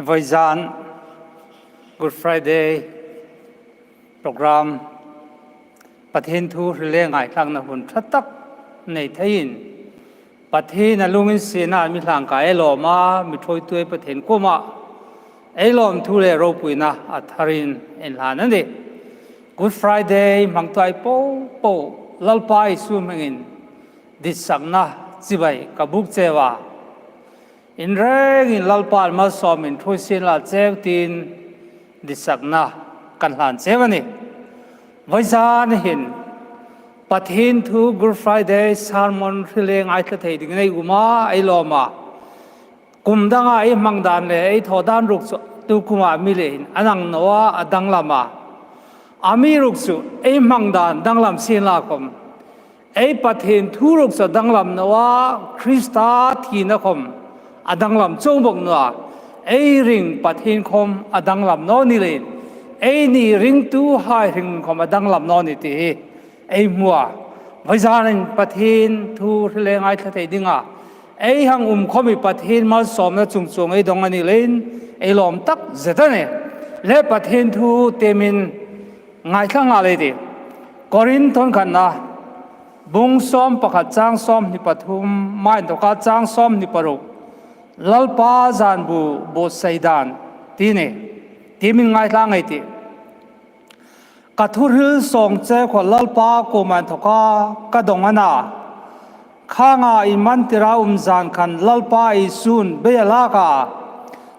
Voi zan Good Friday program pathin thu rile ngai thlang na hun thatak nei thein pathin alungin sina mi thlang ka elo ma mi thoi tuai pathin koma elom thu le ro puina atharin en la na ni Good Friday mangtai po lalpai su mangin disakna chibai kabuk chewa in reng in lalpal ma som in thui sin la cheu tin disakna kan hlan chewani voizan hin pathin thu Good Friday sermon rileng ai thla thei ding nei uma ai loma kumdanga ai mangdan le ai thodan ruk tu kuma mi le anang nowa adang lama ami ruk su ai mangdan danglam sin la kom ai pathin thu ruk sa danglam nowa Krista thina kom adang lam chong bok na ai ring pathin khom adang lam no ni le ai ni ring tu hai ring khom adang lam no ni ti ai mua voizan pathin thu rile ngai thla thei dinga ai hang khomi pathin ma som na chung chung ai dong ani len ai lom tak zetane le pathin thu temin ngai thlang a le ti korin thon khan na bung som pakhat chang som ni pathum mai to ka chang som ni paruk lalpa zan bu bo saidan tine timin ngai thlang ai ti kathur song che kho lalpa ko man thoka ka dongana khanga iman tira zan khan lalpa I sun bela ka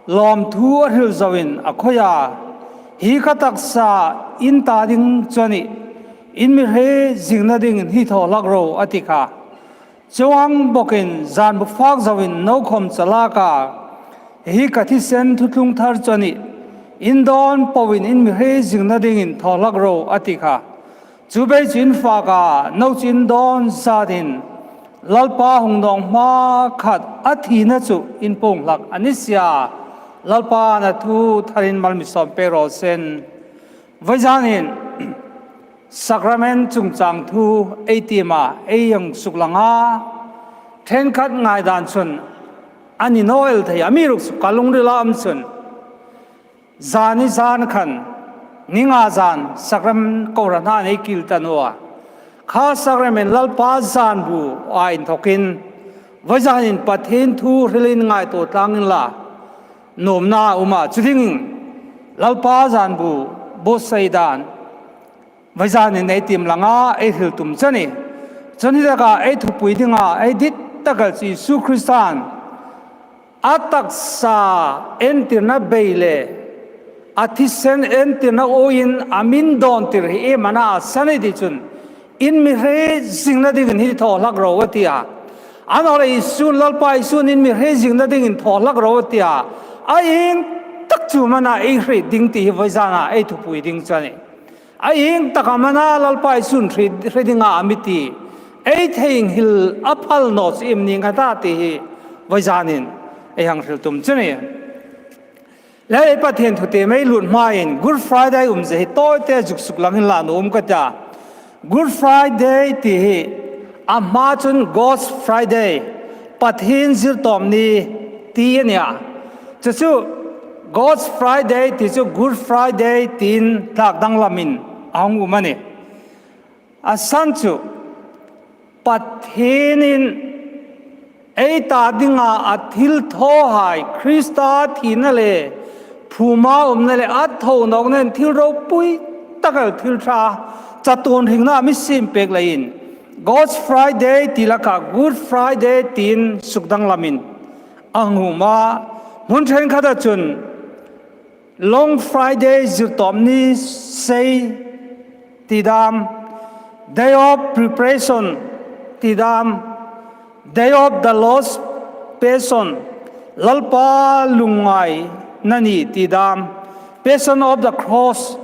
lom thu hil zawin akhoya hi ka taksa in ta ding chani in mi he jingna ding hi tho lagro atika chuang bokin zan bu fak zawin no khom chalaka hi kathi sen thutlung thar chani indon powin in mi he jingna ding in tholak ro atika chubei chin fa ka no chin don sadin lalpa hungdong ma khat athi na chu in pong lak anisia lalpa na thu tharin malmi som pero sen voizanin sacrament chung chang thu eitima eyang suklanga then khat ngai dan chun ani noel thei amiruk kalung rila am chun zani zan khan ninga zan sacrament korana nei kil tanwa kha sacrament lalpa zan bu ain thokin voizanin pathin thu rilin ngai to tlangin la nomna uma chuding lalpa zan bu bo saidan voizan nei tim langa ai hil tum chani chani daga ai thupui dinga ai dit takal chi su Christian ataksa entirna beile athisen entirna oin amin don tir he mana sani di chun in mi he singna ding hi tho lak ro watia anore isun lalpai sun in mi he singna ding in tho lak ro watia ai tak chu mana ai hri ding ti voizana ai thupui ding chani aing takamana lalpai sun thredinga amiti ei theing hil apal nos imni ngata ti voizanin ei hang thil tum chani le pathen thute mai lut main Good Friday je toy te juk suk langin la nom ka ta Good Friday ti amma chun God's Friday pathin zir tom ni ti ania chu God's Friday ti chu Good Friday tin thak dang lamin ang umani asanchu pathinin ei ta dinga athil tho hai Krista thinale phuma umnale atho nognen thil ro pui takal thil tha chatun hingna mi sim pek lain God's Friday tilaka Good Friday tin sukdang lamin anguma mun then khada chun Long Friday zirtomni say tidam day of preparation tidam day of the Lord's Passion lalpa lungai nani tidam Passion of the cross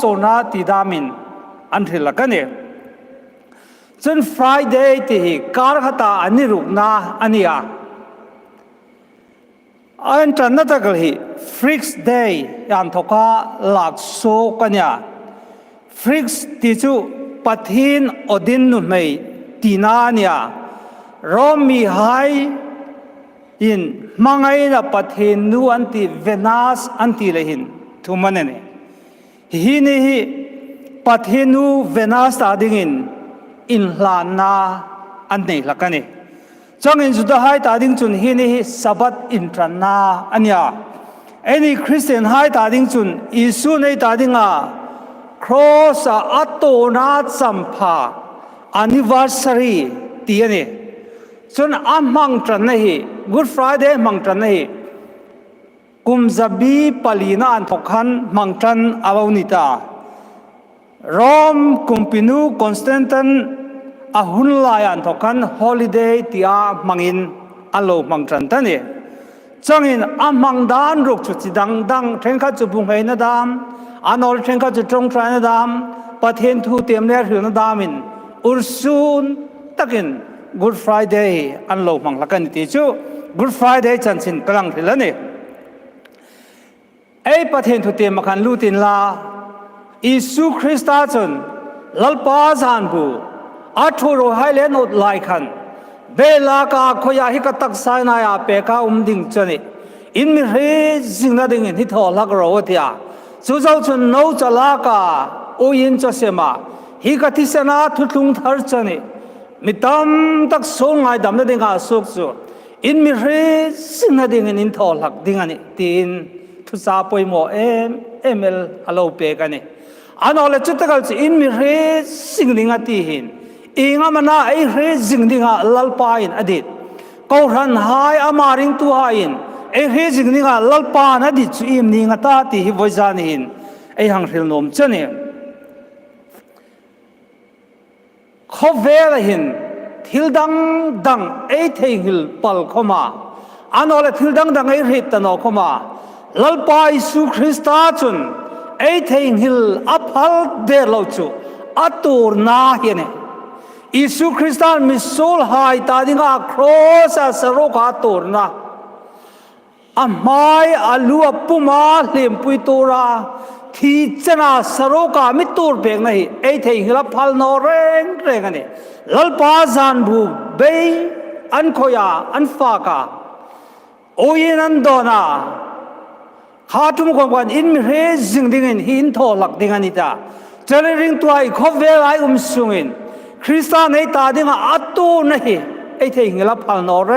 ona tidamin until lakane chun Friday ti kar khata aniruk na ania an tanatagal hi Freaks Day yam thoka lak so kanya Freaks ti chu pathin odin nu mei tinania romi hai อินมังไงนะปะเทนูอันติเวนัสอันติเลยหินทุมันเนี่ยฮินี่ฮิปะเทนูเวนัสตาดิ่งอินลานาอันนี้ละกันเนี่ยจังอินสุดท้ายตาดิ่งจุนฮินี่ฮิสับัดอินทรานาอันยาไอ้นี่คริสเตียนให้ตาดิ่งจุนอิสุในตาดิ่งครอสอัตโตนาสัมภาanniversary ตีนี่จนมังจันนี่ Good Friday มังจันนี่กุมจับีปาลีนาอันทกันมังจันอาวนิตารอมกุมปินูคอนสแตนตันอาหุนลายอันทกัน holiday ที่มังอินอัลโลมังจันตันนี่จังอินมังดานรุกชุดดังเทนข้าจุบุงให้นาดามอันอลเทนข้าจุจงทรายนาดามประเทศทูเตรียมเลี้ยงหือนาดามินอุรซูนตักิน Good Friday อันโลมังลักันติจู Good Friday จันสินกลางที่ละนี่ไอ้ประเทศทุเตมกันลูตินลาอิสุคริสต์จนลัลปาซานบูอัทุโรไฮเลนอดไลคันเบลากาขยาฮิกตักไซนายาเปกาดิ่งจนี่อินมิเรจิงนาดิ่งที่ทอลักโรวติยาสุเจ้าจนโนจลากาโอยินจะเสมาฮิกติสนาทุลุงทาร์จนี่มิตามตักส่งไงดำนาดิ่งอาสุกจูอินมิเรจิงนาดิ่งอินทอลักดิ่งอันนี้ตีนทุสาปอยโมเอลฮัลโหลเปกันนี่อันนั้นเลยจุดตะกัลสิอินมิเรจิงดิ่งอาตีหินอิงามันน่าไอเรจิงดิ่งอาลัลปาอินอดีตเขาหันหายอามาริงตัวหายินไอเรจิงดิ่งอาลัลปานอดีตสุอิมดิ่งอาตาตีฮิวจานิหินไอหังเริลนมจันนี่เขาเวลหินทิลดังไอเทหิลปัลเข้ามาอันนั้นเลยทิลดังไอเรตันออกเข้ามาลัลปาอิสุคริสต์จุนไอเทหิลอัพฮัลเดลจูอัตูร์นาเฮเนอิสุคริสต์มิโซลไฮตาดิงาครอสสโรกาตูร์นาอามายอาลูอปุมาเลมปุยตูราที่เจนาสโรกามิตูร์เบงนะฮีไอเทหิลอัพฮัลนอเรงกันนี่ลัลปาซานบูเบยอันโคยาอันฟากาโอยินันโดนาข้าทุ่มกวนอินมิเรจิงดิ่งหินทอลักดิ่งอันนี้ตาเจริญตัวไอขบเวลาสุงินคริสต์ในตาดิ่งอัตโตนะฮีไอเทหิลพัลนอเร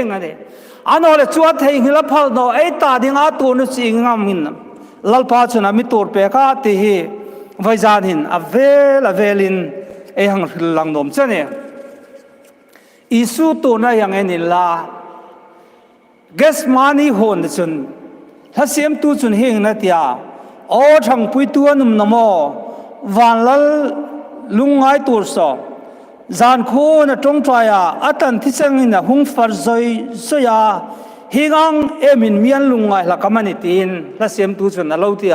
งอันนี้อันนั้นเลยจวดเทหิลพัลนอไอตาดิ่งอัตโตนุสิงามินลัลปาชนะมิตูร์เปกาติฮีไวจานินอเวลินไอหังลังนมเจเนอิสุตัวนั้นยังไงนิลาเกสมานีโฮนจนถ้าเสียมตูจุนเฮงนัดยาโอ้ทั้งปุยตัวนุ่มนโมวันละลุงไงตัวสอบจานโคนตรงใจอัตันที่เซงินะหุงฟาร์ซอยสยาฮิงังมินเมียนลุงไงละกำมันตีนถ้าเสียมตูจุนนั่นเราที่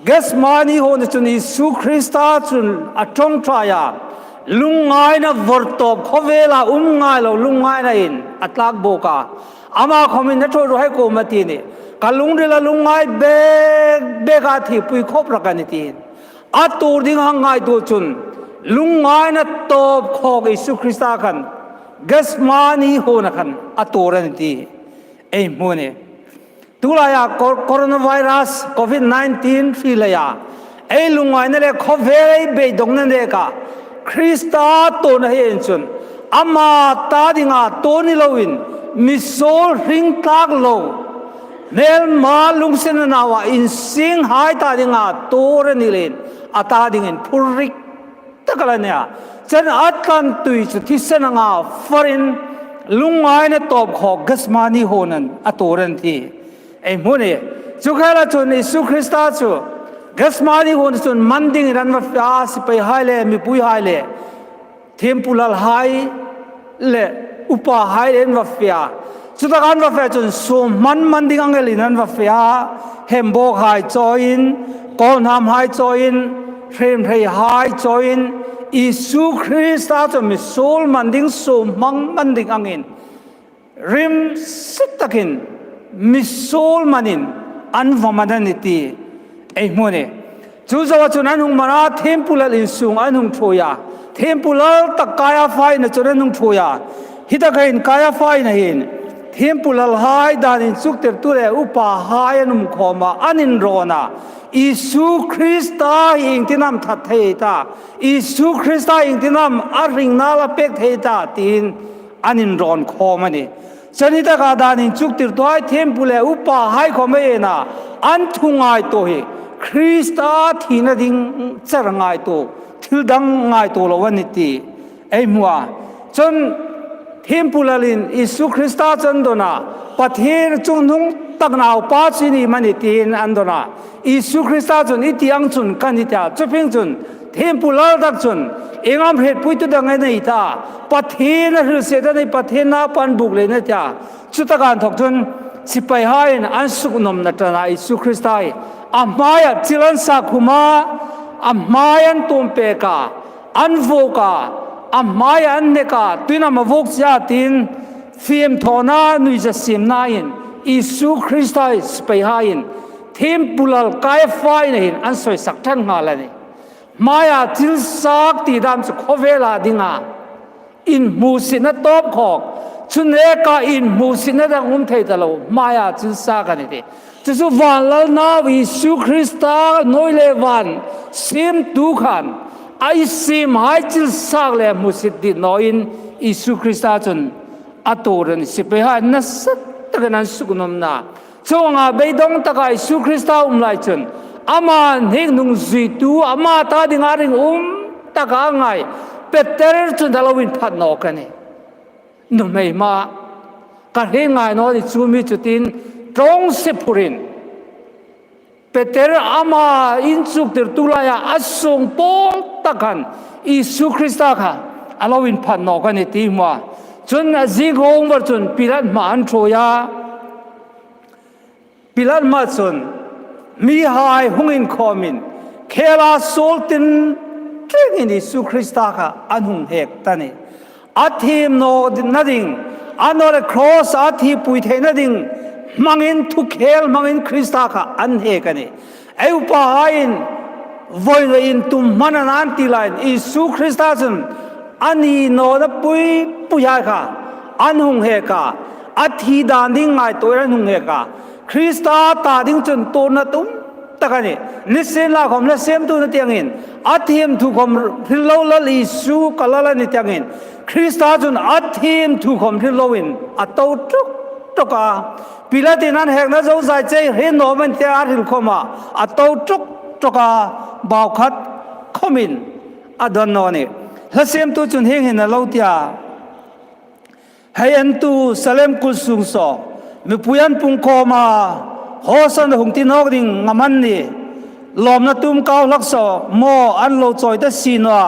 เกสมานีโฮนจุนอิสุคริสต์จุนตรงใจลุงไงนะวอร์ตอบเขาเวลาไงเราลุงไงนะอินอัตลักโบกาอามาคอมินนัทรู้ให้โกมาตีนี่กัลุงเดลลุงไงเบกาที่ปุยคบรักกันตีนอัตตูดิ่งหังไงตัวจุนลุงไงนะตอบขออิสุคริสต์กันเกสมานีโฮนะกันอัตตูรันตีเอ้โมเน่ตุลายาโคโรนาไวรัสโควิด-19ฟีเลยาไอ้ลุงไงนั่นเลยเขาเวรเบยดงนั่นเลยกะคริสต์ตัวนั้นเองจุนอามาตาดิ่งอาตัวนี้เราวินมิโซลริงตักโลเนลมาลุงเซนนาวาอินสิงหายตาดิ่งอาตัวนี้เลนอาตาดิ่งพูริกตะกละเนี่ยฉันอัดกันตุยจุดที่เซนงาฟารินลุงไงเนี่ยตอบขอกัสมานีโฮนันอาตัวนั้นที่ไอ้โมเนี่ยจุกละจุนอิสุคริสต์จูกัสมานีโฮนันจุนมันดิ่งรันวัฟยาสิไปหายเลยมีปุยหายเลยเทมปุลลหายเลยอุปหายเอ็นวัฟยาสุดท้ายวัฟยาจนสมันดิ่งอังเกลินันวัฟยาเฮมโบกหายจอยน์กอลนามหายจอยน์เทมเพย์หายจอยน์อิสุคริสต์จะมีโซลมันดิ่งมันดิ่งอังเงินริมสุดตะกินมิโซลมันอินอันว่ามันนิตีไอ้โมเนี่ยจู่ๆว่าจุนันหุงมาราเทมปุลลินสุงอันหุงโชยาเทมปุลลตะกายาไฟนะจุนันหุงโชยาฮิตะกัยนกายาไฟนะเห็นเท temple hai danin sukter ture upa hai anum khoma anin rona Isu Christa ing tinam that theita Isu Christa ing tinam aring nala pek theita tin anin ron khomani chanita ka danin sukter toy temple upa hai khomena an thungai to hi Christa thina ding charangai to thildang ngai to lawani ti ei muwa chon tempulalin Isu Christa chandona pather chunung taknau pa chini manitin andona Isu Christa chun itiang chun kanita chuping chun tempulal dak chun engam het puitu dangai nei ta pathena hil seda nei pathena pan buk le na ta chutakan thok chun sipai hain an suknom na tana Isu Christa amaya chilan sakhuma amayan tompe ka anvoka amaya anneka tuina mavok chatin phim thona nui ja sim nain Isu Christa sipai hain tempulal kai fai nei an soi saktan ngalani maya til sak ti dam chu khovela dinga in musina top khok chune ka in musina dang thei talo maya til sak ani de chu van lal na Isu Christa noile van sim tu khan ai sim hai til sak le musit di noin Isu Christa chun atoran sipai ha na sat taganan sukunom na chonga beidong taka Isu Christa lai chun ama heng nung zui tu ama ta ding aring taka ngai peter chun dalawin phat no kani nu mei ma ka he ngai no ni chumi chutin trong se purin peter ama in chuk ter tulaya asung pol takan Isu Christa kha alawin phat no kani ti ma chun azigong war chun pirat ma an thoya pilat ma chun mi hai hungin khomin khela soltin tringin Isu Christa ka anhung hek tani athim no nading anore cross athi pui the nading mangin thu khel mangin Christa ka an hek ani ai upa hain voile in tum mananan ti line Isu Christa chun ani no da pui puya ka anhung heka athi dan ding ngai toiran hung heka Christa ta ding chun to na tum takani listen la khom la sem tu na tiangin athim thu khom thilo la Isu kalala ni tiangin Christa chun athim thu khom thilowin atau tuk toka pilatinan hek na zo zai che he no man te aril khoma atau tuk toka baw khat khomin adon no ni la sem tu chun heng hin na lo tia hay an tu salem kul sung so mi puyan pung khoma hosan hung tin hok ding ngaman ni lom na tum kaw lak so mo an lo choi ta sinwa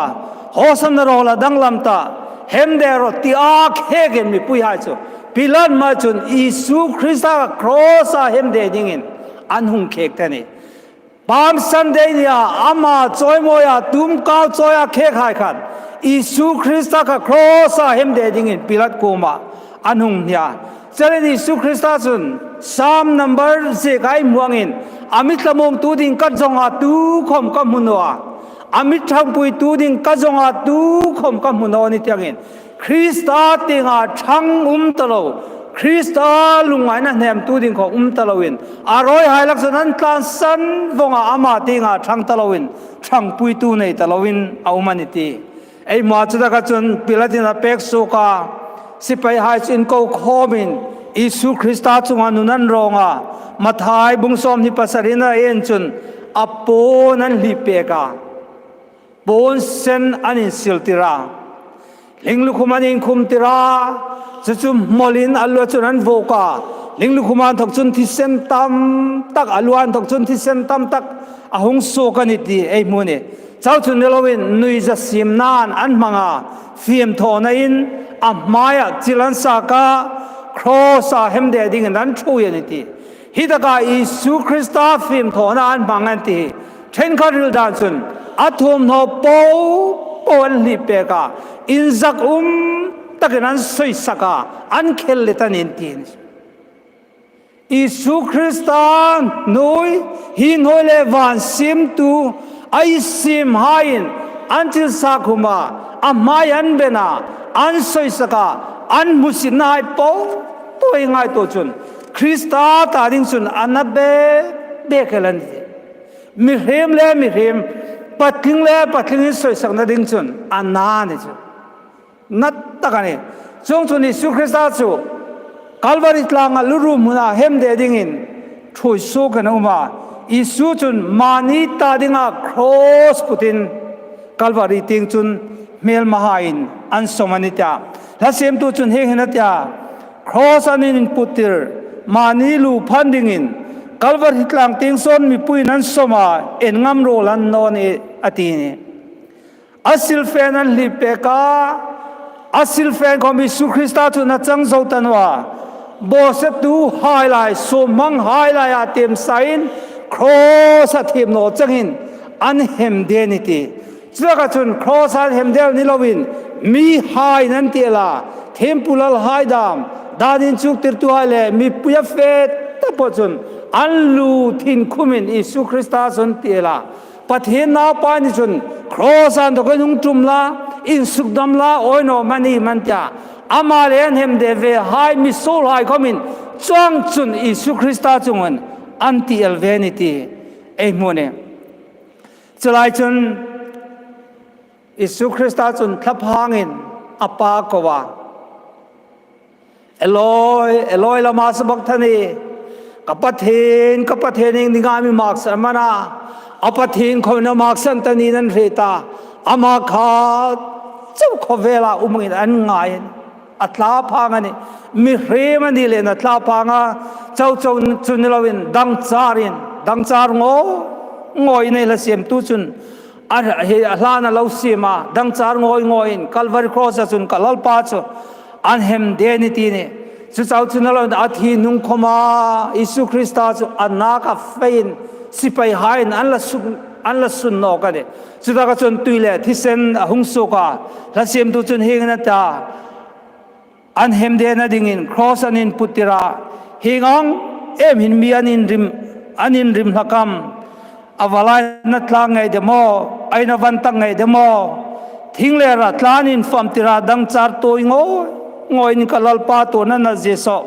hosan ro la dang lam ta hem de ro ti a khe gen mi pui ha chu pilan ma chun Isu Christa cross a hem de dingin an hung khek ta ni Palm Sunday nia ama choi mo ya tum kaw choi a khe khai khan Isu Christa ka cross a hem de dingin pilat ko ma an hung nia Chare Isu Christa chun Psalm number 6 ai muangin amit lamong tu ding ka jonga tu khom ka munwa amit thang pui tu ding ka jonga tu khom ka munwa ni tiangin Christa tinga thang talo Christa lungai na nem tu ding kho talowin aroi hai lak sanan tlan san vonga ama tinga thang talowin thang pui tu nei talowin aumaniti ei ma chuda ka chun pilatina pek so ka sipai hai chin ko khomin Isu Christa chunga nunan ronga mathai bungsom ni pasarina en chun apo nan lipeka bon sen anin siltira linglu khumanin khumtira chum molin alwa chunan voka linglu khuman thok chun thi sen tam tak alwan thok chun thi sen tam tak ahung so kaniti ei mune chau chun nelowin nui ja sim nan an manga phim thona in amaya chilan saka cross a hem de ding nan thuyaniti hidaka Isu Christa phim thona an manganti then kharil dan chun athom no po pon li peka inzak takinan soy saka an khelitan intin Isu Christa noi hin hole van sim tu ai sim hain until sakuma amayan bena an soy saka an musinai po ตัวง่ายตัวจุนคริสต์ตาดิ้งจุนอันนั้นเบกลันมีเรียมเล่มีเรียมปัดทิ้งเล่ปัดทิ้งสวยสักนัดดิ้งจุนอันนั้นนี่จุนัดตะกันนี่จงจุนอิสุคริสต์จุกัลวาริตลางลุรุมุนาเฮมเดดิ้งินช่วยสู้กันอุมาอิสุจุนมานิตาดิ้งครอสปุตินกัลวาริติงจุนเมลมหาอินอันสมานิตาและเสียมตัวจุนเฮงนัตยาครอสอันนินปุติร์มานิลูพันดิ้งินกัลวาริตลางติงซอนมีปุยนันสมาเอ็นงามโรลันนอนอตีนีอัสิลเฟนันลิเปกาอัสิลเฟนของมิสุคริสต์จุนจังโจตันว่าบอสตูไฮไลท์สมังไฮไลท์เต็มไซน์ครอสทีมโนจังหินอันเฮมเดนิตีจุดกระจุนครอสเฮมเดลนิลวินมีไฮนันเตล่าเทมปุลลไฮดามดาดินชุกติรตัวเลมีปุยเฟตตะปจุนอันลูทินคุมินอิสุคริสต์จุนเตล่าปะเทนนาปานิจุนครอสันตะกุนุงจุมลาอินสุกดัมลาโอยโนมันนี่มันจ้าอามาเลนเฮมเดเวไฮมิโซลไฮคอมินจ้องจุนอิสุคริสต์จุงอันติเอลเวนิตีเอโมเนจะไลจุนอิสุคริสต์จุนทับหางินอปากวาเอลอยละมาสบักทานีกับปะเทนนิงามิมาร์กสันมานาอปะเทนคนนมาร์กสันตานีนันเรตาอามาคาเจ้าขเวลาอุมินอันง่ายอัตลาพังนี่มีเรมันดีเลยอัตลาพังเจ้าจุนลวินดังจารงอยในละเสียมตุจุนอันลานาลาเสียมาดังจารงอยกัลวาริครอสจุนกัลลปาชอันเฮมเดนิตีนี่จุดเจ้าจุนลวินอาทินุงขมาอิสุคริสต์จุอันนักเฟนสิไปหายอันละสุนนกันเนี่ยจุดกระจุนตุยเลยที่เซนหงสุกาละเสียมตุจุนเฮงนัตตาอันเฮมเดนดิ่งินครอสอันินปุติระเฮงองหินมีอันินริมหักมอวลายนัตลางไงเดโมไอนวันตังไงเดโมทิ้งเลระตลานินฟอมติระดังจาร์ตัวงอยนิกลลปาตัวนั้นเจสอ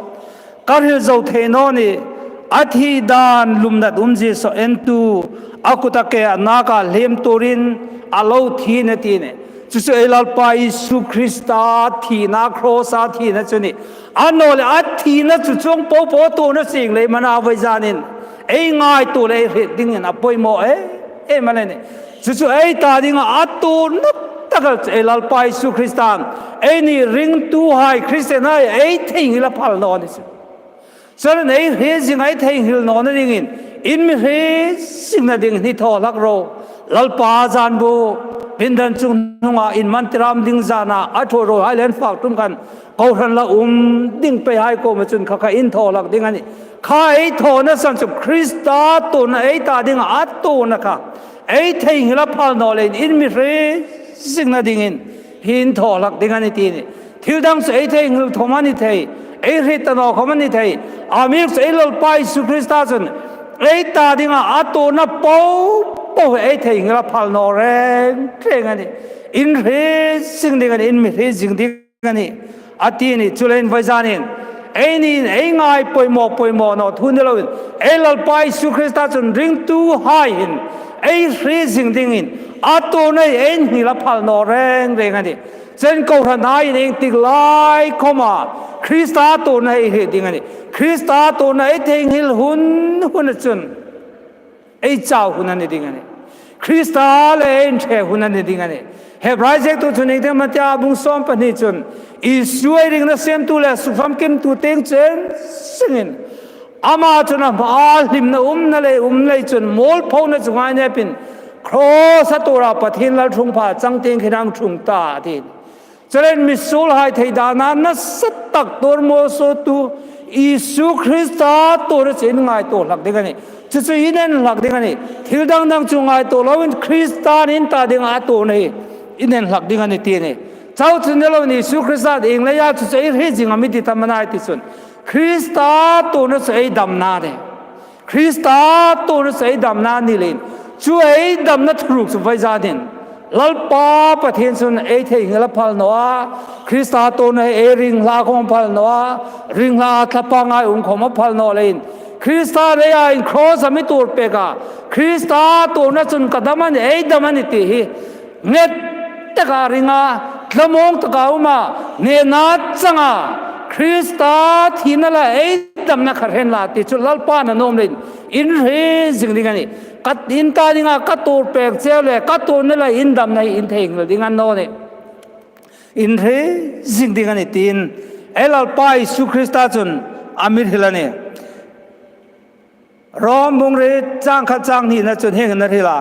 กาฮิลเจ้าเทโนนี่อาทิดานลุมนัดเจสเอ็นตูอากุตะเกะนาคาเลมตัวรินอาโลทีนตีเนจุดเอลลปาอิสุคริสต์ทีนาครอสทีนะจุนี่อันโนเลอัทีนะจุดจงโปตัวนะสิ่งเลยมันเอาไว้จานินง่ายตัวเลยเรดิ้งอันอภัยโมมันเลยจุดตาดิ้งอัตตัวนับตะกัลเอลลปาอิสุคริสต์นี่ริงตัวให้คริสเตียนให้ทิ้งละพัลนอนสิฉะนั้นเฮจิงทิ้งหิลนอนดิ้งอินมีเฮจิงนั่นดิ้งนี่ทอลักโรลลปาจานบูพินดันจุงนงอินมันตรามดิ้งจานาอัฐโรไฮเลนฝากตุ้มกันเขาหันละดิ้งไปให้โกมาจุนข้าอินทอลักดิ้งอันนี้ข้าทอนะสันจุคริสต์ตัวนั้นตาดิ้งอัตตัวนะคะทิ้งละพัลนอเลนอินมิเรสิ่งนั้นดิ้งหินทอลักดิ้งอันนี้ทีนี่ทิวดังสุทิ้งหิลทอมันนี่ทีเรตนอเขามันนี่ทีอามิร์สลลปายสุคริสต์จุนตาดิ้งอัตตัวนั้นปูทิ้งละพัลนอเรงอันนี้อินเรสิ่งดิ้งอันนี้อินมิเรสิ่งดิ้งอันนี้อันนี้จุเลนไว้จานินนี่ง่ายป่วยหมอเนาะทุนเดียวกันลลปายสุคริสต์จุนริงตัวหายหินเรสิ่งดิ้งอินอัตตัวนั้นหิละพัลนอเรงอันนี้เซนกูรันายนี่ติลายเข้ามาคริสต์ตัวนั้นดิ้งอันนี้คริสต์ตัวนั้นทิ้งหิลหุ่นจุนเจ้าหุ่นนั่นดิ้งอันนี้คริสต์เลยเชื่อหุ่นนั่นดิ้งอันนี้เฮบรายเจกตัวจุนเองมันจะบุงซ้อมปนิจุนอิสราเอลนั้นเสียมตัวเลยสุฟัมกิมตัวเต็งเจนสิ่งอามาจุนอาลิมนะนั่นเลยจุนมอลพาวนะจุงไงเนี่ยเป็นครอสตัวราปะทินละทุ่งผาจังเต็งขนังทุ่งตาทีจะเล่นมิสูลให้ไทยดานานัสตักตัวโมโซตูอิสุคริสต์ตัวเจนไงตัวหลักเด็กนี่จะอินเนหลักเด็กนี่ทิวดังจุงไงตัวเราเป็นคริสต์นินตาเด็กตัวนี่อินเนหลักเด็กนี่ทีนี่เจ้าจุนเดลนี่สุคริสต์เองเลยอยากจะเห็นจริงมิติธรรมนาที่สุดคริสต์ตัวนั้นจะดำนาเนี่ยคริสต์ตัวนั้นจะดำนานี่เลยช่วยดำนาทุกสุภาพจานิน ลัลปาประเทศสุนเอเทงละพัลนัวคริสตาโตนเอริงลาของพัลนัวริงลาทับปังไอองของพัลนัวเลนคริสตาเรียอินครอสมิตูร์เปกาคริสตาโตนสุนกดมันเอดมันติฮีเนตตะการิงาขมงตะกาวมาเนนัดจังาคริสตาที่นั่นละเอดำนักเห็นลาติจุลลัลปานนมเลนอินเฮซิงดิกันนี่กัดอินตาดิงากัดตูร์เปกเซลเลยกัดตูนั่นละอินดำในอินเทงเลยดิงันโนเนี่ยอินเฮซิงดิกันนี่ตีนเอลัลปาอิสุคริสตาจุนอามิรฮิลานี่รอมบุงเรจ้างข้าจ้างนี่นะจนเฮงนั่นทีละ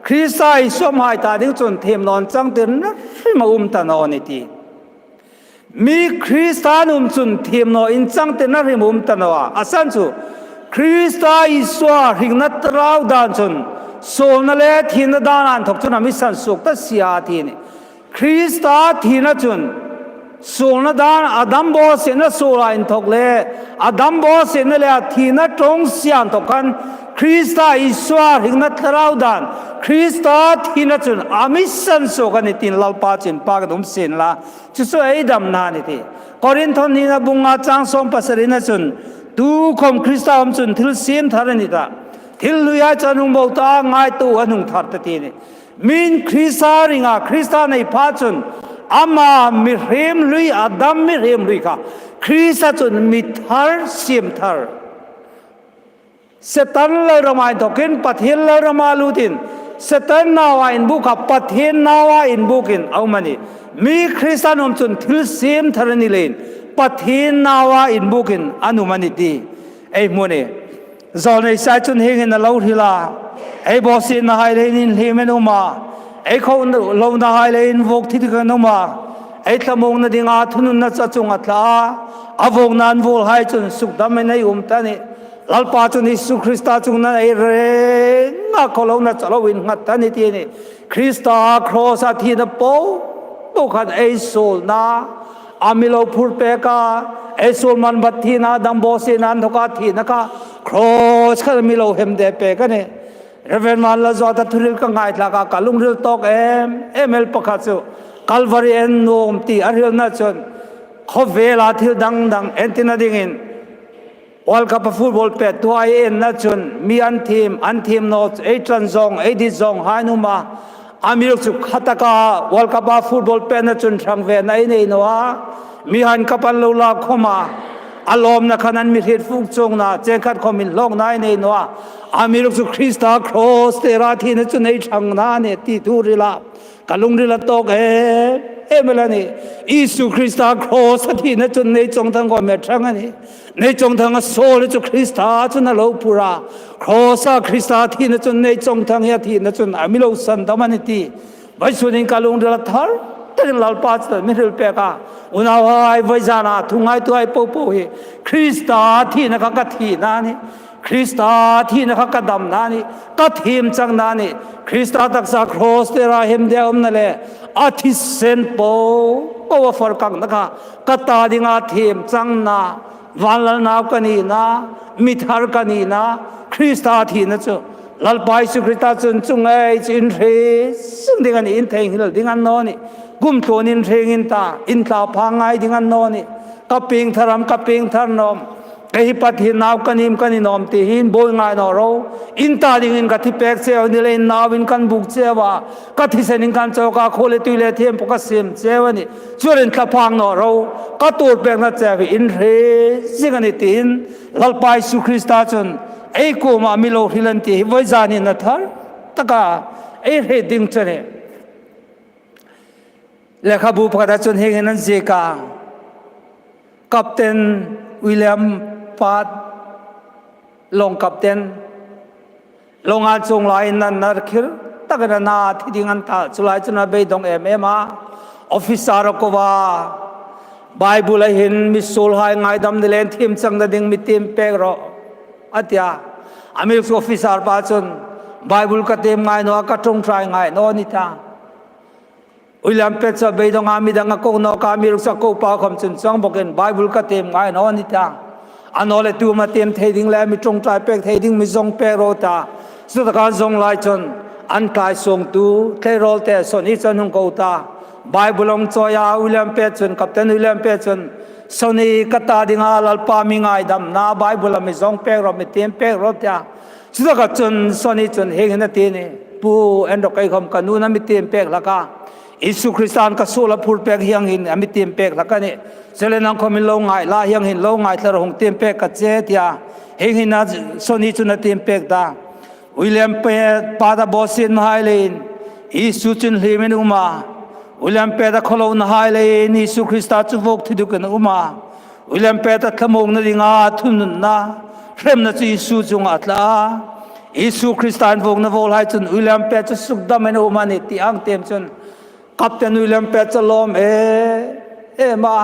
คริสต์ไอสมหายตาดิ้งจนเทมนอนจังเดินนะมาตานอนนี่ทีมีคริสตานุมจนเทมนอนอินจังเดินนะมาตานออาสันจูคริสต์ไอสวาหิงนัตราวดานจนโซนเลทีนดานันทกจนมิสันสุกตัสยาทีนี่คริสตาทีนะจนโซนดานอดัมบอสเนโซลาอินทกเลอดัมบอสเนเลทีนะตรงเสียนทกันคริสตาอิสวาหิงนัตราวดานคริสตาทีนะจนอามิสันสุกันตินลาปาจินปากดุมเสียนละจุดสุดไอ้ดำนานี่ทีกอรินทอนนี่นะบุงอาจังสมปัสรินะจนดูคมคริสตาอมจนทิลเสียนทารันิตาทิลลุยาจันุงบอกตาง่ายตัวนุงทัดตีนี่มินคริสตาริงาคริสตาในพาจนอามามิเรมลุยอาดัมมิเรมลุยค่ะคริสตาจนมิทาร์เสียมทาร์เซตันเลยรมาตกินปะเทนเลยรมาลูตินเซตันนาวาอินบุกปะเทนนาวาอินบุกินเอามานี่มีคริสตานอมจนทิลเสียมทารันิเลนปะเทนนาวาอินบุกินอนุมานิตีไอ้โมเน่จอในสายจนเฮงนลาวทิลาไอ้บอสินนายเลนินเฮเมนุมาไอ้เขาลงนายเลนวกที่กันนุมาไอ้ทมงนดิงาทุนนัดจงอัตลาอาวงนันวูลให้จนสุขดำไม่ในตานี่ลัลปาจนอิสุคริสตาจงนั้นไอ้เรงาเขาลงนัดจะลวินงัดตานี่ทีนี่คริสตาครอสทีนโปตุขันไอ้โซลนาอามิโลพูดเปกาไอ้โซลมันบัตทีนาดัมโบเซนันทกาทีนะคะครอสขันมิโลเฮมเดเปกันนี่เรเวนมันละจอดทุเรศกังไงทลากากลุงเรือตอกเอ็มเอลปะคัตซูคัลวารีเอ็นโนมตีอาริลนัชนขบเวลาที่ดังเอ็นตินาดิ่งวอลคัพฟุตบอลเป็ดตัวเอ็นนัชนมีอันทีมโนตเอทรันซองเอดิซองฮานุมาอามิรุสุขัตกาวอลคัพฟุตบอลเป็ดนัชนทางเวนไอเนนัวมีฮันคัพันลูลาเข้ามาอารมณ์นักนั้นมีเหตุฟุกจงนะเจ้าขัดคอมินลงนายเนนัวอามิรุสุคริสตาครอสเตราทีนัชนในทางนั้นเนี่ยที่ทูริลากัลุงริลาโตกเอเมลานี่อิสุคริสตาครอสที่นัชนในจงทางก็เมตรังนี่ในจงทางโซลจุคริสตาจนนโลปุระครอสคริสตาที่นัชนในจงทางยาที่นัชนอามิโลสันดามันตีไว้ส่วนนี้กัลุงริลาทาร์แต่ลาลปาสต์ไม่รู้เปกาอุณาไว้ไว้จานาทุ่งไอตัวไอโปโปเฮคริสตาที่นักกัทีนานี่คริสตาที่นักกัดดำนานี่กัดหิมจังนานี่คริสตาตักสักโรสเตราหิมเดียมนั่นแหละอาทิตย์เซนโปว่าฟอร์กังนะคะกัดตาดิงอาทิมจังนาวันละนาวกันีนามิทาร์กันีนาคริสตาที่นั่นจ้ะลัลปายสุคริตาจนจุงไอจินเรซึ่งดิงันอินเทงฮิลดิงันโนนี่กุมตัวนินเทงอินตาพังไงดิงันโนนี่กับปิงทารำกับปิงทารนอมไอ้ปัทหินนาวกันิมกันินอมตีหินโบยง่ายนอเราอินตาดิงินกัที่เป็กเซลนี่เลยนาวินกันบุกเจวะกัที่เซนิกันเจ้าก็โคเลตุเลเทียมปกติเจวะนี่ช่วยเล่นขับพังนอเราก็ตัวเป็กนั่นเจวิอินเรซิกันนี่ตีนลัลปายสุคริสตาจนไอ้กูมามิโลฮิลันตีไว้จานินนัทฮาร์ตะกาไอ้เรดิงเจเนเลขาบูปกระจนเฮงนั้นเจกากัปตันวิลเลียมปาดลงกัปตันลงอาจงลายนันนักขิรตักนาที่ดิ่งันตาสุไลจนาเบยดงมาออฟฟิศอาร์กว่าไบเบิลเห็นมิสโซลไฮง่ายดำเดลนทีมจังดิ่งมิทีมเปกรออัตยาอเมริกาออฟฟิศอาร์ปาจนไบเบิลกัดเต็มง่ายโนอากัดตรงทรายง่ายโนนิตาอุลามเป็ดสบายดงอามีดังก็โนกามีรุกสกุปาคำจุนสังบอกกันไบเบิลกัดเต็มง่ายโนนิตาอันนั้นเลยตัวมาเต็มเทดิ้งแล้วมีตรงใจเป็กเทดิ้งมีทรงเป็กโรตาสุดท้ายทรงไล่จน อันกายทรงตูเทโรลเตสนิจันหุงกูตาไบเบิลองจอยาวิลเลียมเปจนกัปตันวิลเลียมเปจนสนีกตาดิงาลปามิงไอดำนาไบเบิลมิซองเปกรมิเตียมเปกรถยาสุดก็จนสนิจนเฮงนาทีนี่ปูเอ็นดอกไอคำกันนูนมิเตียมเปกละกาอิสุคริสตานก็สู้ละพูดเปกเฮียงหินมิเตียมเปกละกันนี่เซเลนังคอมิลงไงลาเฮียงหินลงไงทะหงเตียมเปกกัจเจตยาเฮงหินนาสนิจนเตียมเปกตาวิลเลียมเปกปาดาบอสินมาไฮเลนอิสุจุนลิมินุมาวิลเลียมเปตะขลุ่นหายเลยนิสุคริสต์จุกที่ดูกันอุมาวิลเลียมเปตะขมงนดิงาทุนนะเริ่มนัดอิสุจงอัตลาอิสุคริสต์วงนวอลให้จนวิลเลียมเปตะสุขดำเป็นอุมานิติอังเต็มจนกัปตันวิลเลียมเปตะล้อมมา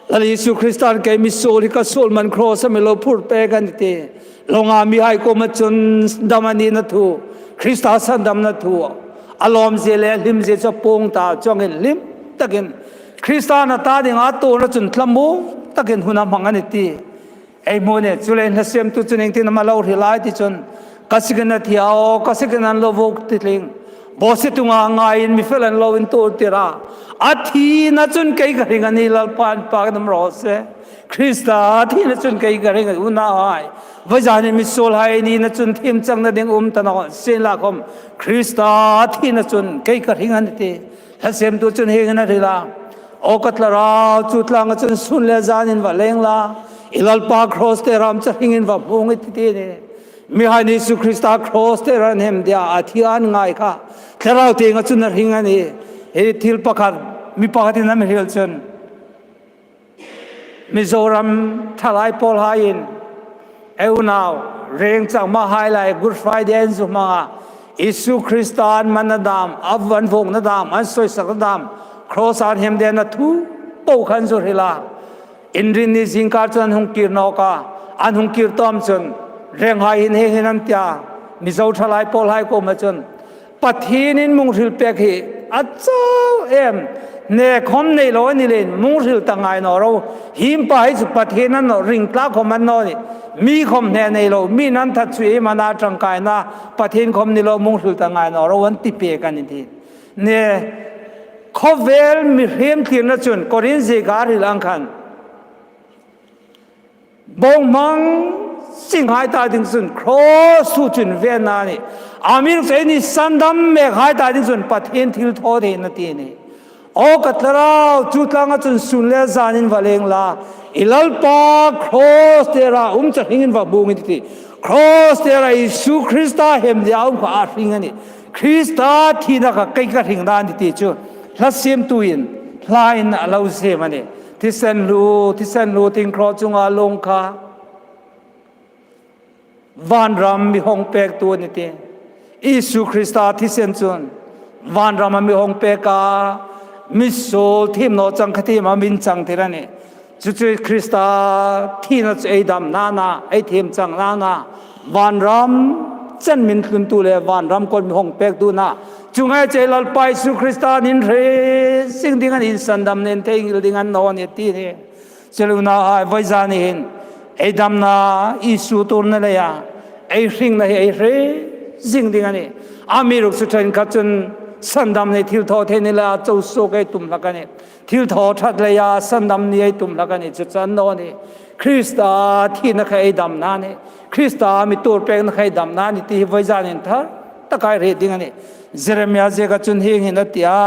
แล้วอิสุคริสต์แกมิโซลิกาโซลมันครอสไม่ลพูดเปกันทีลงอามีให้ก็มาจนดำมันนี่นัทูคริสต์สันดำนัทูอารมณ์เสียเลยลิมเสียจะปงตาจ้องเห็นลิมตะกินคริสตานาตาดิงาโตนะจนทลมูตะกินหุนมังกันตีไอ้โมเนี่ยจุเลนเสียมตุจนเองที่นำมาเล่าที่ไล่ที่จนกัสกันนาทีเอากัสกันนันโลวกติลิงบอสิตุงางายินมิเฟลันโลวินโตติระอาทีนะจนไกลกันริงันนี่ลปานปากน้ำร้อนเสคริสตาที่นะจนไกลกันริงันอุณาหายวจานิมิโซลไฮนี่นะจนทีมจังนะเด้งตนอเซนลาคมคริสตาที่นะจนไกลกันริงันตีถ้าเสียมตุจนเฮงนะทีละโอกัตลาราจุดลางจนสุนเลจานินว่าเลงลาอิลลปาครอสเตรามจะหิงินว่าพงอิติเนี่ยมีให้นิสุคริสตาครอสเตรันเฮมเดียอาทิอันง่ายค่ะเทเราเตงจนหิงันนี่เฮทิลปะคัดมีปะคัดนั้นไม่เฮลจนมิโซรัมทลายพอลหายินเอวนาวเร่งจากมาไฮไลท์กูดไฟเดย์สุมาอิสุคริสตานมันนาดามอับวันวงนาดามอันสวยสักนาดามครอสานเฮมเดนทูปูขันสุริลาอินรินนิสิงการจันหงกิรนอกาอันหงกิรตอมจนเร่งหายหินเฮงนันตยามิโซทลายพอลไฮโกมาจนปัทหินินมุงริลเปกฮีอัจฉริยเนคอมในโลนี่เลยมุงริลตั้งไงนอเราหิมไปสุปัทหินันนอริงตาคอมันนอนี่มีคอมในโลมีนั้นทัดช่วยมานาจังกายนะปัทหินคอมในโลมุงริลตั้งไงนอเราวันติเปกันนี่ทีเนี่ยข้อเวลมีเฮียมที่นั่นจนกอรินเซการิลังคันบงมังสิ่งหายตาดิ้งสุนครอสูจุนเวียนนานี่อามิรเซนี่สันดำเมฆหายตาดิ้งสุนปัทเฮียนทิลทอดเห็นนาทีนี่โอ้กัตลาจุดลางจนสุนเลจานินวาเลงลาอิลลปาครอสเตระจะหิงินว่าบูมิติครอสเตระอิสุคริสต์เฮมเดียวก็อาหิงันนี่คริสต์ที่นักใครก็หิงดานติจูลัดเสียมตุยนลายน่ะเราเสียมันนี่ที่เส้นรูติงครอจุงอาลงคาวานรำมีห้องเปกตัวนี่ทีอิสุคริสต์ที่เส้นจวนวานรำมีห้องเปกามิโซทีมโนจังคติมามินจังทีระนี่จุดคริสต์ที่นั่นไอ้ดำนาไอ้ทีมจังนาวานรำจันมินทุนตัวเลวานรำคนมีห้องเปกตัวน่ะจุงไอ้เจริญไปสุคริสต์นินเรสิ่งที่กันอินสันดำเนินเทงดิ่งอันนอนตีเนี่ยเจริญน่าไว้จานินไอ้ดำน่ะอิสุตัวนั่นเลยอ่ะไอ้สิ่งนั้นไอ้เรสิ่งดิ่งอันนี้อามีรุกสุดท้ายกันจนสันดำในทิลทอเทนี่แหละเจ้าโซกไอ้ตุ่มละกันเนี่ยทิลทอทัดเลยอ่ะสันดำนี่ไอ้ตุ่มละกันเนี่ยจุดจันนอนนี่คริสต์ที่นักไอ้ดำนั่นเนี่ยคริสต์มีตัวแปลงนักไอ้ดำนั่นนี่ที่ไว้จานินท่าตะกายเรดิ่งอันนี้เจเรมียาเจก็จุนหิงหินตียา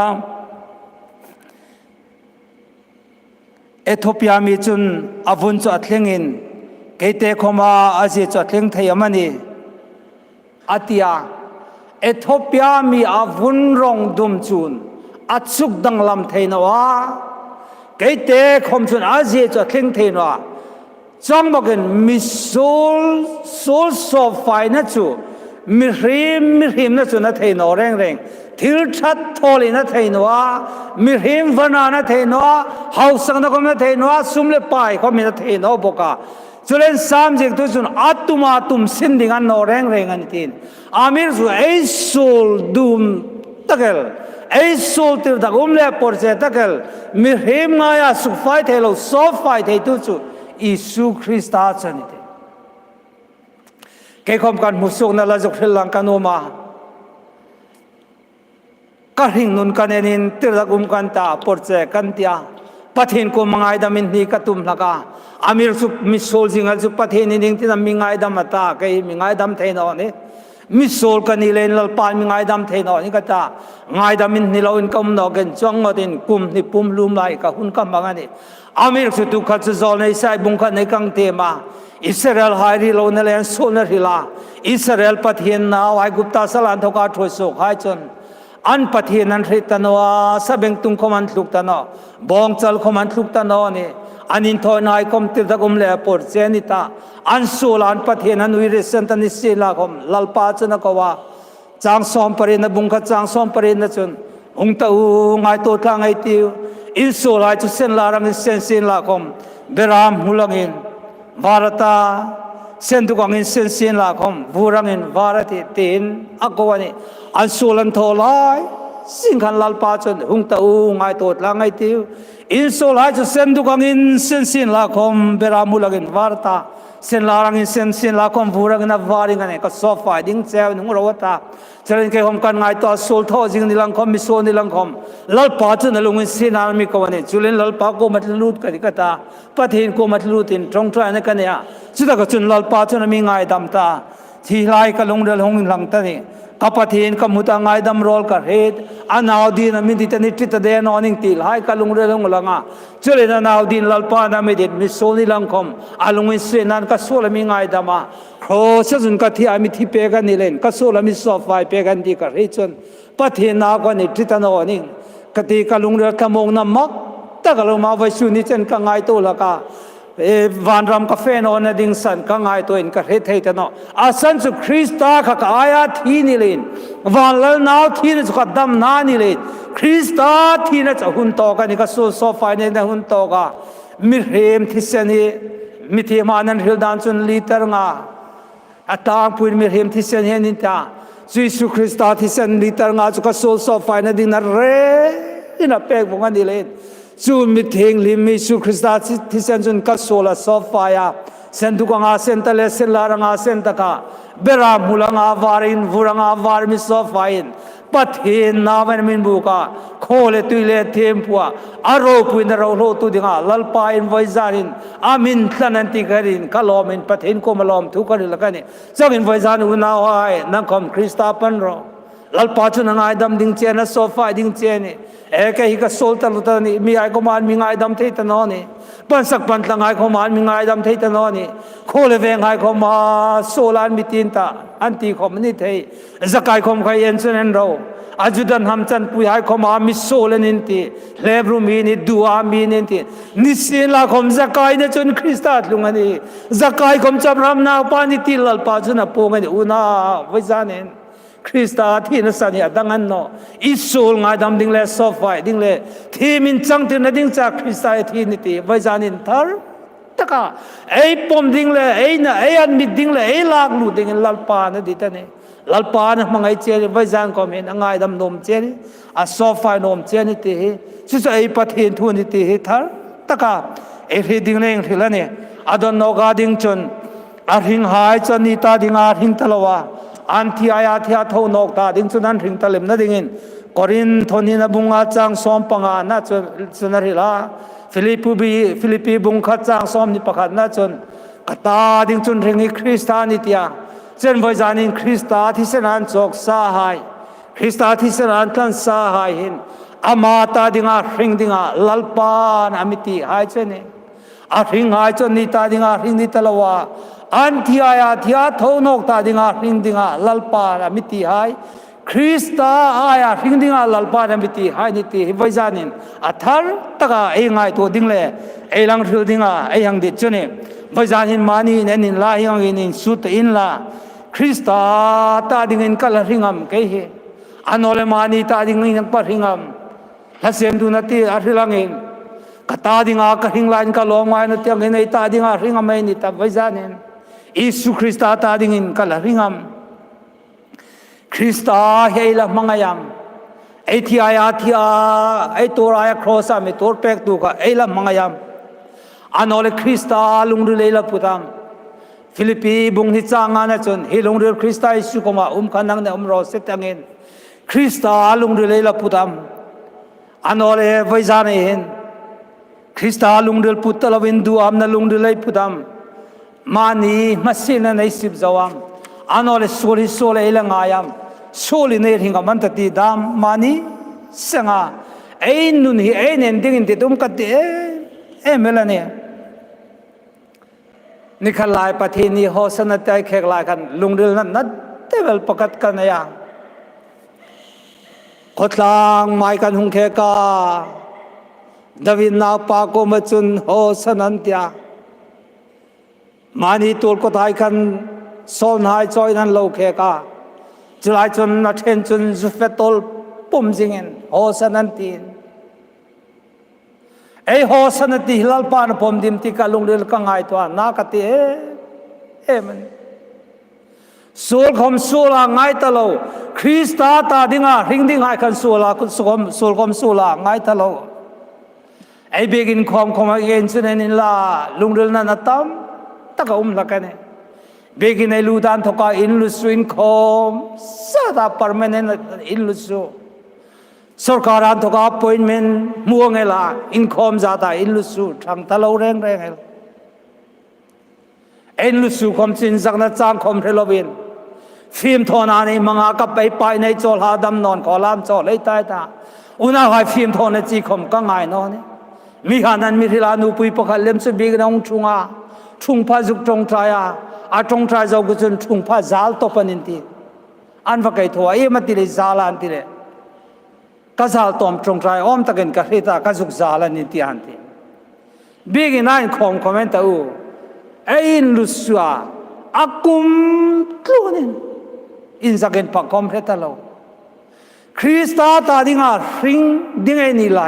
เอธิโอเปียมีจุนอาวุนจุดเลี้ยงอินเกตเตคมาอาเจจุดเลี้ยงไทยมันนี่อาตียาเอธิโอเปียมีอาวุนรองดุมจุนอัดสุกดังลำไทยนัวเกตเตคมจุนอาเจจุดเลี้ยงไทยนัวจังบอกกันมิโซลโซไฟนั่นจูมิริมนั่นจุนัทเฮนอเร่งทิลชัดทอลีนัทเฮนัวมิริมวนานัทเฮนัวเฮาสังนักนัทเฮนัวสุมเลปายเขามีนัทเฮนัวบอกว่าจุเลนสามจิกตุจุนอัตุมสินดิ่งอันนอเร่งอันทีนอามิรสุเอซูลดุมตะเกลเอซูลติลตะกุมเลปอร์เซตะเกลมิริมงายาสุไฟเทโลโซไฟเทตุจุอิสุคริสต์อาจารย์นี่เกี่ยวกับการมุสลิมนั่นละจุดเรื่องกันโอมา ka ring nun kanenin tiragum kanta porche kantia pathin ko mangai damin ni katum laka amir su misol jingal su pathin ning tin mingai dam ata kai mingai dam theino ni misol kani len lal pan mingai dam theino ni kata ngai damin ni lo in kam no gen chong ngodin kum ni pum lum lai ka hun kam bangani amir su tu khat su zol nei sai bung khat nei kang tema Israel hairi lo na len sonar hila Israel pathin na wai gupta salan thoka thosok hai chon an pathin an ritanoa sabeng tung koman tluk tano bong chal koman tluk tano ni anin thoi nai kom tir da gum le por chenita an sul an pathin an uire sentani sila kom lalpa chana kowa chang som pare na bung kha chang som pare na chun ung ta u ngai to thang ai tiu in sul ai chu sen la rang sen sin la kom beram hulangin varata sen tu kong in sen sin la kom vurangin varati tin akowani an sulan tholai singkhan lalpa chon hung ta u ngai tot la ngai tiu in solai chu sen tu kong in sen sin la kom beramulagin varta sen larang in sen sin la kom vurangin avaring ane ka sofa ding chew nung rawata chalen ke hom kan ngai to sol tho jing nilang kom mi so nilang kom lalpa chon alungin sin army ko ane chulen lalpa ko matlut ka dikata pathin ko matlutin trong tra na kania chuda ka chun lalpa chon mi ngai dam ta thi lai ka lungdal hong lang ta ni kapathin kamuta ngai dam rol ka het anaw din mi dit ni tit de noning til hai ka lungre long langa chule na naw din lalpa na mi dit mi soli lang kom alungin senan ka sola mi ngai dama kho chun ka thi ami thi pe ga ni len ka sola mi so fai pe gan di ka he chon pathin na ko ni tit na oning kati ka lungre ka mong na mak ta ka lo ma vai su ni chen ka ngai to la ka van ram ka fen on a ding san ka ngai to in ka he thei ta no a san su krista ka ka aya thi ni len van lal naw thi ni ka dam na ni len krista thi na cha hun to ka ni ka so fai ne na hun to ka mi hem thi se ni mi thi manan hil dan chun liter nga atang puin mi hem thi se he ni ta Jesus krista thi sen liter nga chu ka so fai na ding na re ina pek bong ani len chu mi theng lim mi su krista thi sen chun ka sola so faya sen du ka nga sen ta le sen la nga sen ta ka bera mulanga varin vuranga var mi so fain pathin na wan min bu ka khole tuile thempua aro puin ro lo tu dinga lalpa in voizarin amin thanan ti garin kalom in pathin ko malom thu ka la ka ni changin voizan u na wai nang kom krista pan ro lalpa chu na ngai dam ding chen na so fa ding chen ni eke hi ka sol ta lu ta ni mi ai ko man mi ngai dam thei ta no ni pan sak pan tla ngai ko man mi ngai dam thei ta no ni khole ve ngai ko ma solan mi tin ta anti khom ni thei zakai khom khai en chen en ro ajudan ham chan pu hai khom ma mi solen in ti lebru mi ni dua mi ni ti ni sin la khom zakai na chun krista lungani zakai khom cham ram na pa ni ti lal pa chuna po ngani una vaizanen krista thi na sani adangan no isul ngai dam ding le so fai ding le thi min chang tin na ding cha krista thi ni ti vaizanin thar taka ei pom ding le ei na ei an mit ding le ei lak lu ding lalpa na di ta ne lalpa na mangai che vaizan ko men ngai dam nom che ni a so fai nom che ni ti su sa ei pathin thu ni ti thar taka ei ri ding leng thila ne adon no ga ding chon a ring hai chon ni ta ding a ring talawa an thi aya thia tho nok ta ding chunan ring talem na ding in korin thoni na bunga chang som panga na chun ri la Philippi bung kha chang som ni pakhat na chun kata ding chun ring Christianity a chen voi janin Krista thi senan chok sa hai Krista thi senan tlan sa hai hin ama ta dinga ring dinga lalpan amiti hai chene a ring hai chon ni ta dinga ring ni talawa an thi aya thia tho nok ta dinga ring dinga lalpa amiti hai Krista aya ring dinga lalpa amiti hai ni ti voi janin athar taka ei ngai to ding le ei lang thil dinga ei hang dit chone voi janin mani nen la yang in sut in la Krista ta ding in kal ringam ke he anole mani ta ding in pa ringam la sem du na ti a rilangin kata dinga ka ringlan ka lomai na tiang nei ta dinga ringam mai ni ta voi janin Isu Krista ta ding in kal ringam Krista heila mangayam ei thi aya thia ei toraya cross a me tor pek tu ka eila mangayam anole Krista lungru leila putam Philippi bung ni changa na chon hilongru Krista isu koma kanang na umro setangin คริสต์อาลุงเดลละพุทธมอันอเลไว้จานเองคริสต์อาลุงเดลพุทธละวินดูอัมนาลุงเดลพุทธมมานีมาสินในสิบจาวมอันอเลโซลิโซเลเอลังอายามโซลิเนริงกับมันตัดตีดามมานีเสงาเอ็นนุนฮีเอ็นเอนดิ้งติดตุมกัดเอเมลเนี่ยนี่ขลายประเทศนี้โฮสนัดใจแขกลายกันลุงเดลนั้นนัดเทเวลประกาศกันเนี่ยขดลางไม้กันหุงแขกาดาวินนาปาโกมาจุนโฮสนันเตียมานีตัวก็ทายกันโซนหายจอยนั้นโลแขกาจุลายจุนนัดเห็นจุนจุเฟตอลปุ่มจิงเงินโฮสนันตีนไอโฮสนันตีฮิลลปานผมดิมติกาลุงเดลกังไงตัวนักตีมันสูลคมสูลาไงตะโลคริสต์ตาดิ่งริงดิ่งไงกันสูลาคุณสูลคมสูลาไงตะโลไอเบกินคอมเอเกนสุนันล่าลุงเดลนันตั้มตะกุมลักกันเบกินไอลูดันทกาอินลุสุอินคอมซาดาปาร์เมเนนอินลุสุสุรการันทกาพอยน์เมนมัวเงล่าอินคอมซาดาอินลุสุทางตะโลแรงเอลอินลุสุคอมสินสักนัดจางคอมเทลวินฟิล์มทอนานี่มังอากับไปในโจลหาดำนอนขอลามโจเลยตายตาอุณาหายฟิล์มทอนจีคมก็ง่ายนอนมีขนาดมีที่ลานูปุยปะคัลเลมสุบีกน้องชุงพาจุกจงทรายจงทรายเจ้ากุศลชุงพาจาลตบปันินทีอันว่าไก่ทัวมาติเลยจาลอันทีเลยก็จาลตอมจงทรายอ้อมตะเกินกระหิตาก็จุกจาลนินทีอันทีบีกินนั่นคอมเมนต์อูไอ้ลุสัวอากุมกลัวนินอินสักเกินปักคอมเพลตเราคริสต์ตาดิ่งริงดิ่งไอ้นี่ไล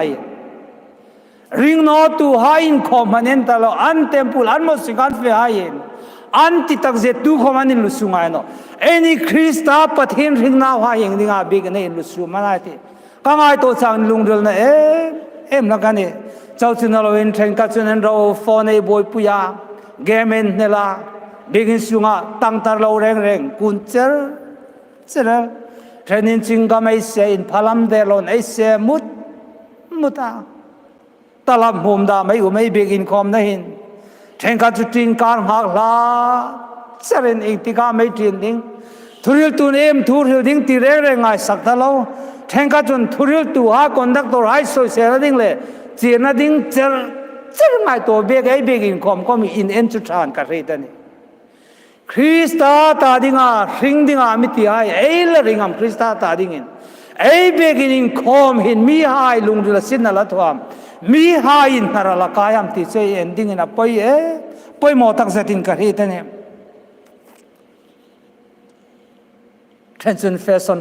ริงโนตูไฮน์คอมมันเองตลอดอันเทมพูลอันมอสิกันเฟไฮน์อันติตักเจตูคอมมันเองลุสุงไงเนาะไอ้นี่คริสต์ปัทเฮนริงน่าไฮน์ดิ่งบิกเนี่ยลุสุมันอะไรก็ง่ายตัวสั่งลุงเดลเนี่ยนักกันเนี่ยเจ้าชินเราเองเทรนกัจจุนเราโฟนไอ้บอยปุยาเกมเมนเนี่ยละบิกินสุงะตั้งตาเราแรงกุนเจอเทรนินจิงก็ไม่เสียอินพลัมเดลอนไอเสียมุตาตลาดมุมดาไม่เบกินคอมนะหินเทงกัจุติงการหักลาเสร็จเองติกาไม่ทิ้งดิ้งทุเรศตัวเอ็มทุเรศดิ้งตีเร่งไงสักตะเราเทงกัจุนทุเรศตัวหาคนดักตัวไอโซเซลดิ้งเลยเจียนดิ้งเจอไงตัวเบกินคอมก็มีอินเอ็นจุดทานกันเรื่องนี้คริสต์ตาดิ่งริงดิ่งมิติไอเลริงคริสต์ตาดิ่งไอเบกินคอมหินมีไฮลุงดุลสินนั่นละตัวมีไฮอินนาราลกายามติเซเอ็นดิ่งนะไปหมดตั้งเสตินกันเรื่องนี้เทนซันเฟสัน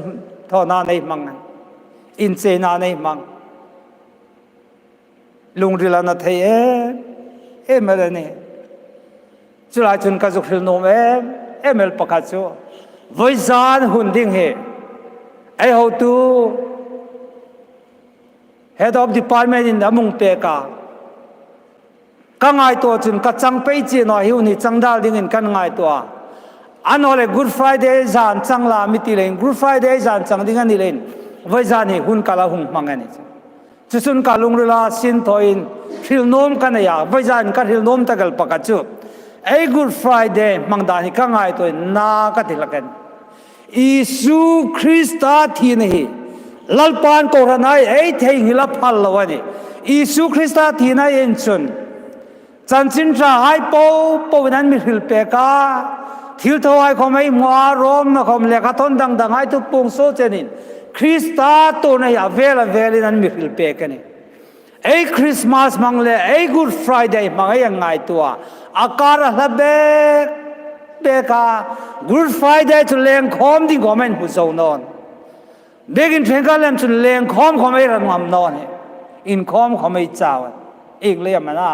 ทอนาในมังอินเซนาในมังลุงดุลนัทเอเมลนี่จุลายจุนกาจุกฮิลโนเอเมลปะกัจูวิจารณ์หุ่นดิ่งไอhow to head of department in มุงเปกาก็ง่ายตัวจุนก็จังไปจีนหิวนี่จังดาลดิ่งกันง่ายตัวอันนั้นเลย Good Friday จานจังลามิติเลย Good Friday จานจังดิ่งนี่เลยวิจารณ์นี่หุ่นกาลาหุ่นมังกันนี่จุนกาลุงรุลาสินทอยน์ฮิลโนมกันเนี่ยวิจารณ์กันฮิลโนมตะกัลปะกัจูไอ้ Good Friday มังดานี่ก็ง่ายตัวน่าก็ติดละกันอิสุคริสต์ที่นี่ลัลปานโครานัยไอ้เที่ยงฮิลพัลลวันนี้อิสุคริสต์ที่นั่นเองส่วนจันทินทราไอ้ปูนั้นมีฮิลเปกาทิลทวายเขาไม่มัวรวมนะเขาเล็กทนดังไอ้ทุกปุ่งโซเจนินคริสต์ตัวนี้เวลนั้นมีฮิลเปกันนี่ไอ้คริสต์มาสมังเลยไอ้ Good Friday มังไอ้ยังไงตัวอาการอะไรเบกา Good Friday จุดเลี้ยงคอมที่ก็ไม่หุ่นโซนอนเด็กอินเทรนกันเล่นจุดเลี้ยงคอมเขาไม่รันงามนอนอินคอมเขาไม่เจ้าอีกเลี้ยงมันนะ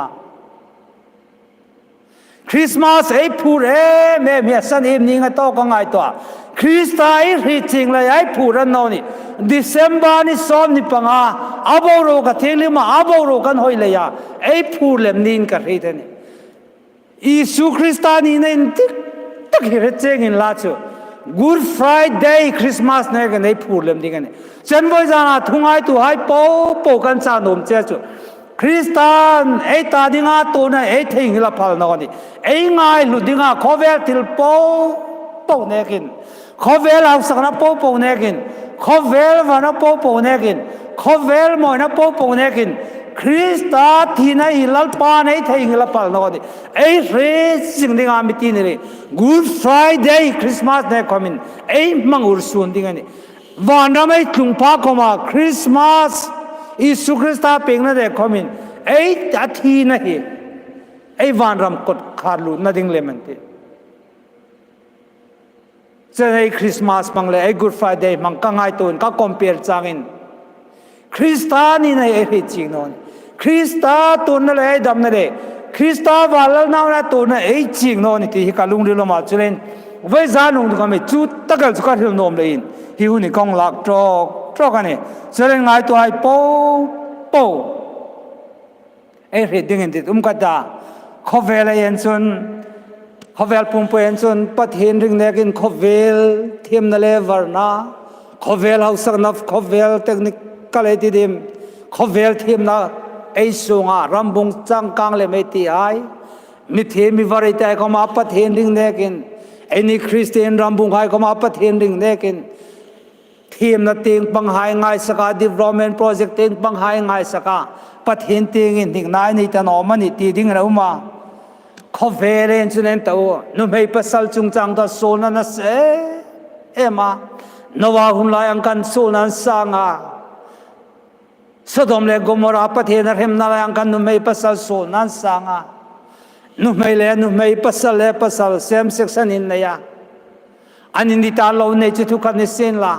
คริสต์มาสไอ้พูดแม่เมียสันเอ็มนี่ไงโตก็ไงตัวคริสต์ไอ้ที่จริงเลยไอ้พูดนั่นนนี่December นี่ซ้อมนี่ปังอาบอรูกันเที่ยงเลยมาอาบอรูกันหอยเลยไอ้พูดเล่มนี้กันเรื่องนี้อิสุคริสต์นี่เนี่ยตักเห็นเจงินลาจู Good Friday Christmas เนี่ยกันในพูดเรื่องนี้กันเนี่ยฉันว่าจะน่าทุ่งไอ้ตัวให้โปกันซาหนุ่มเจ้าจุคริสเตียนไอ้ตาดิงาตัวนั้นไอ้ทิ้งละพัลนอนนี่ไอ้ง่ายหลุดดิงาเขาเวลติลโปเนี่ยกินเขาเวลเอาสักนับโปเนี่ยกินเขาเวลวันนับโปเนี่ยกินเขาเวลมอยนับโปเนี่ยกินคริสต์ที่ไหนลัลปาในไทยหิลัลปาลนอดีไอ้เรื่องสิ่งที่งามิตีนี่เลย Good Friday Christmas เนี่ยคอมินไอ้มังอุรสุนที่กันนี่วันเราไม่ถึงพาเข้ามาคริสต์มาสอิสุคริสต์เป็นนั่นเองคอมินไอ้อาทิตย์นี่ไอ้วันเรากดขาดลุนนั่นเองเลยมันที่จะไอ้คริสต์มาสมังเลยไอ้ Good Friday มังก็ง่ายตัวก็ compare จางินคริสต์นี่ในเอริจิโนนคริสต์ตัวนั่นเลยดำนั่นเลยคริสต์วันละน้านะตัวนั่นเอจิโนนที่ฮิกาลุงเรื่องมาจุเลนเวซาลุงตัวก็ไม่จุดตะเกียบสุขภาพนมเลยฮิวนี่กองหลักตรอกกันนี่จุเลนง่ายตัวไอ้โปเอริดิ้งนี่ก็จะเขาเวลเย็นส่วนเขาเวลปุ่มเปลี่ยนส่วนปัดเห็นถึงเนี่ยกินเขาเวลเทียมนั่นเลยวร์นาเขาเวลเอาสักนับเขาเวลเทคนิคก็เลยทีเดียมเขาเวลทีมนะไอ้สุงารำบุงจังกังเลยไม่ตีไอ้มิเทมีวาริตไอ้ก็มาปัดเห็นดึงเนกินไอ้นี่คริสเตียนรำบุงไอ้ก็มาปัดเห็นดึงเนกินทีมนะเตียงปังหายง่ายสัก development project เตียงปังหายง่ายสักปัดเห็นเตียงดิ่งนายนี่จะนอมันนี่ตีดิ่งเรามาเขาเวลเองสุนันตัวนุ่มให้ปัสสาวะจุงจังตัวโซนันเสเอ็มานว่าหุ่นลายอังกันโซนันสังอาสะดมเลกมราประเทศเรมนาลยังกันนุ่มไม่ปัสสาวะโซนันสังอานุ่มไม่ปัสสาวะเซมเซ็กซ์นินเนี่ยอันนี้ที่ตาเราในจุดทุกข์นิสินละ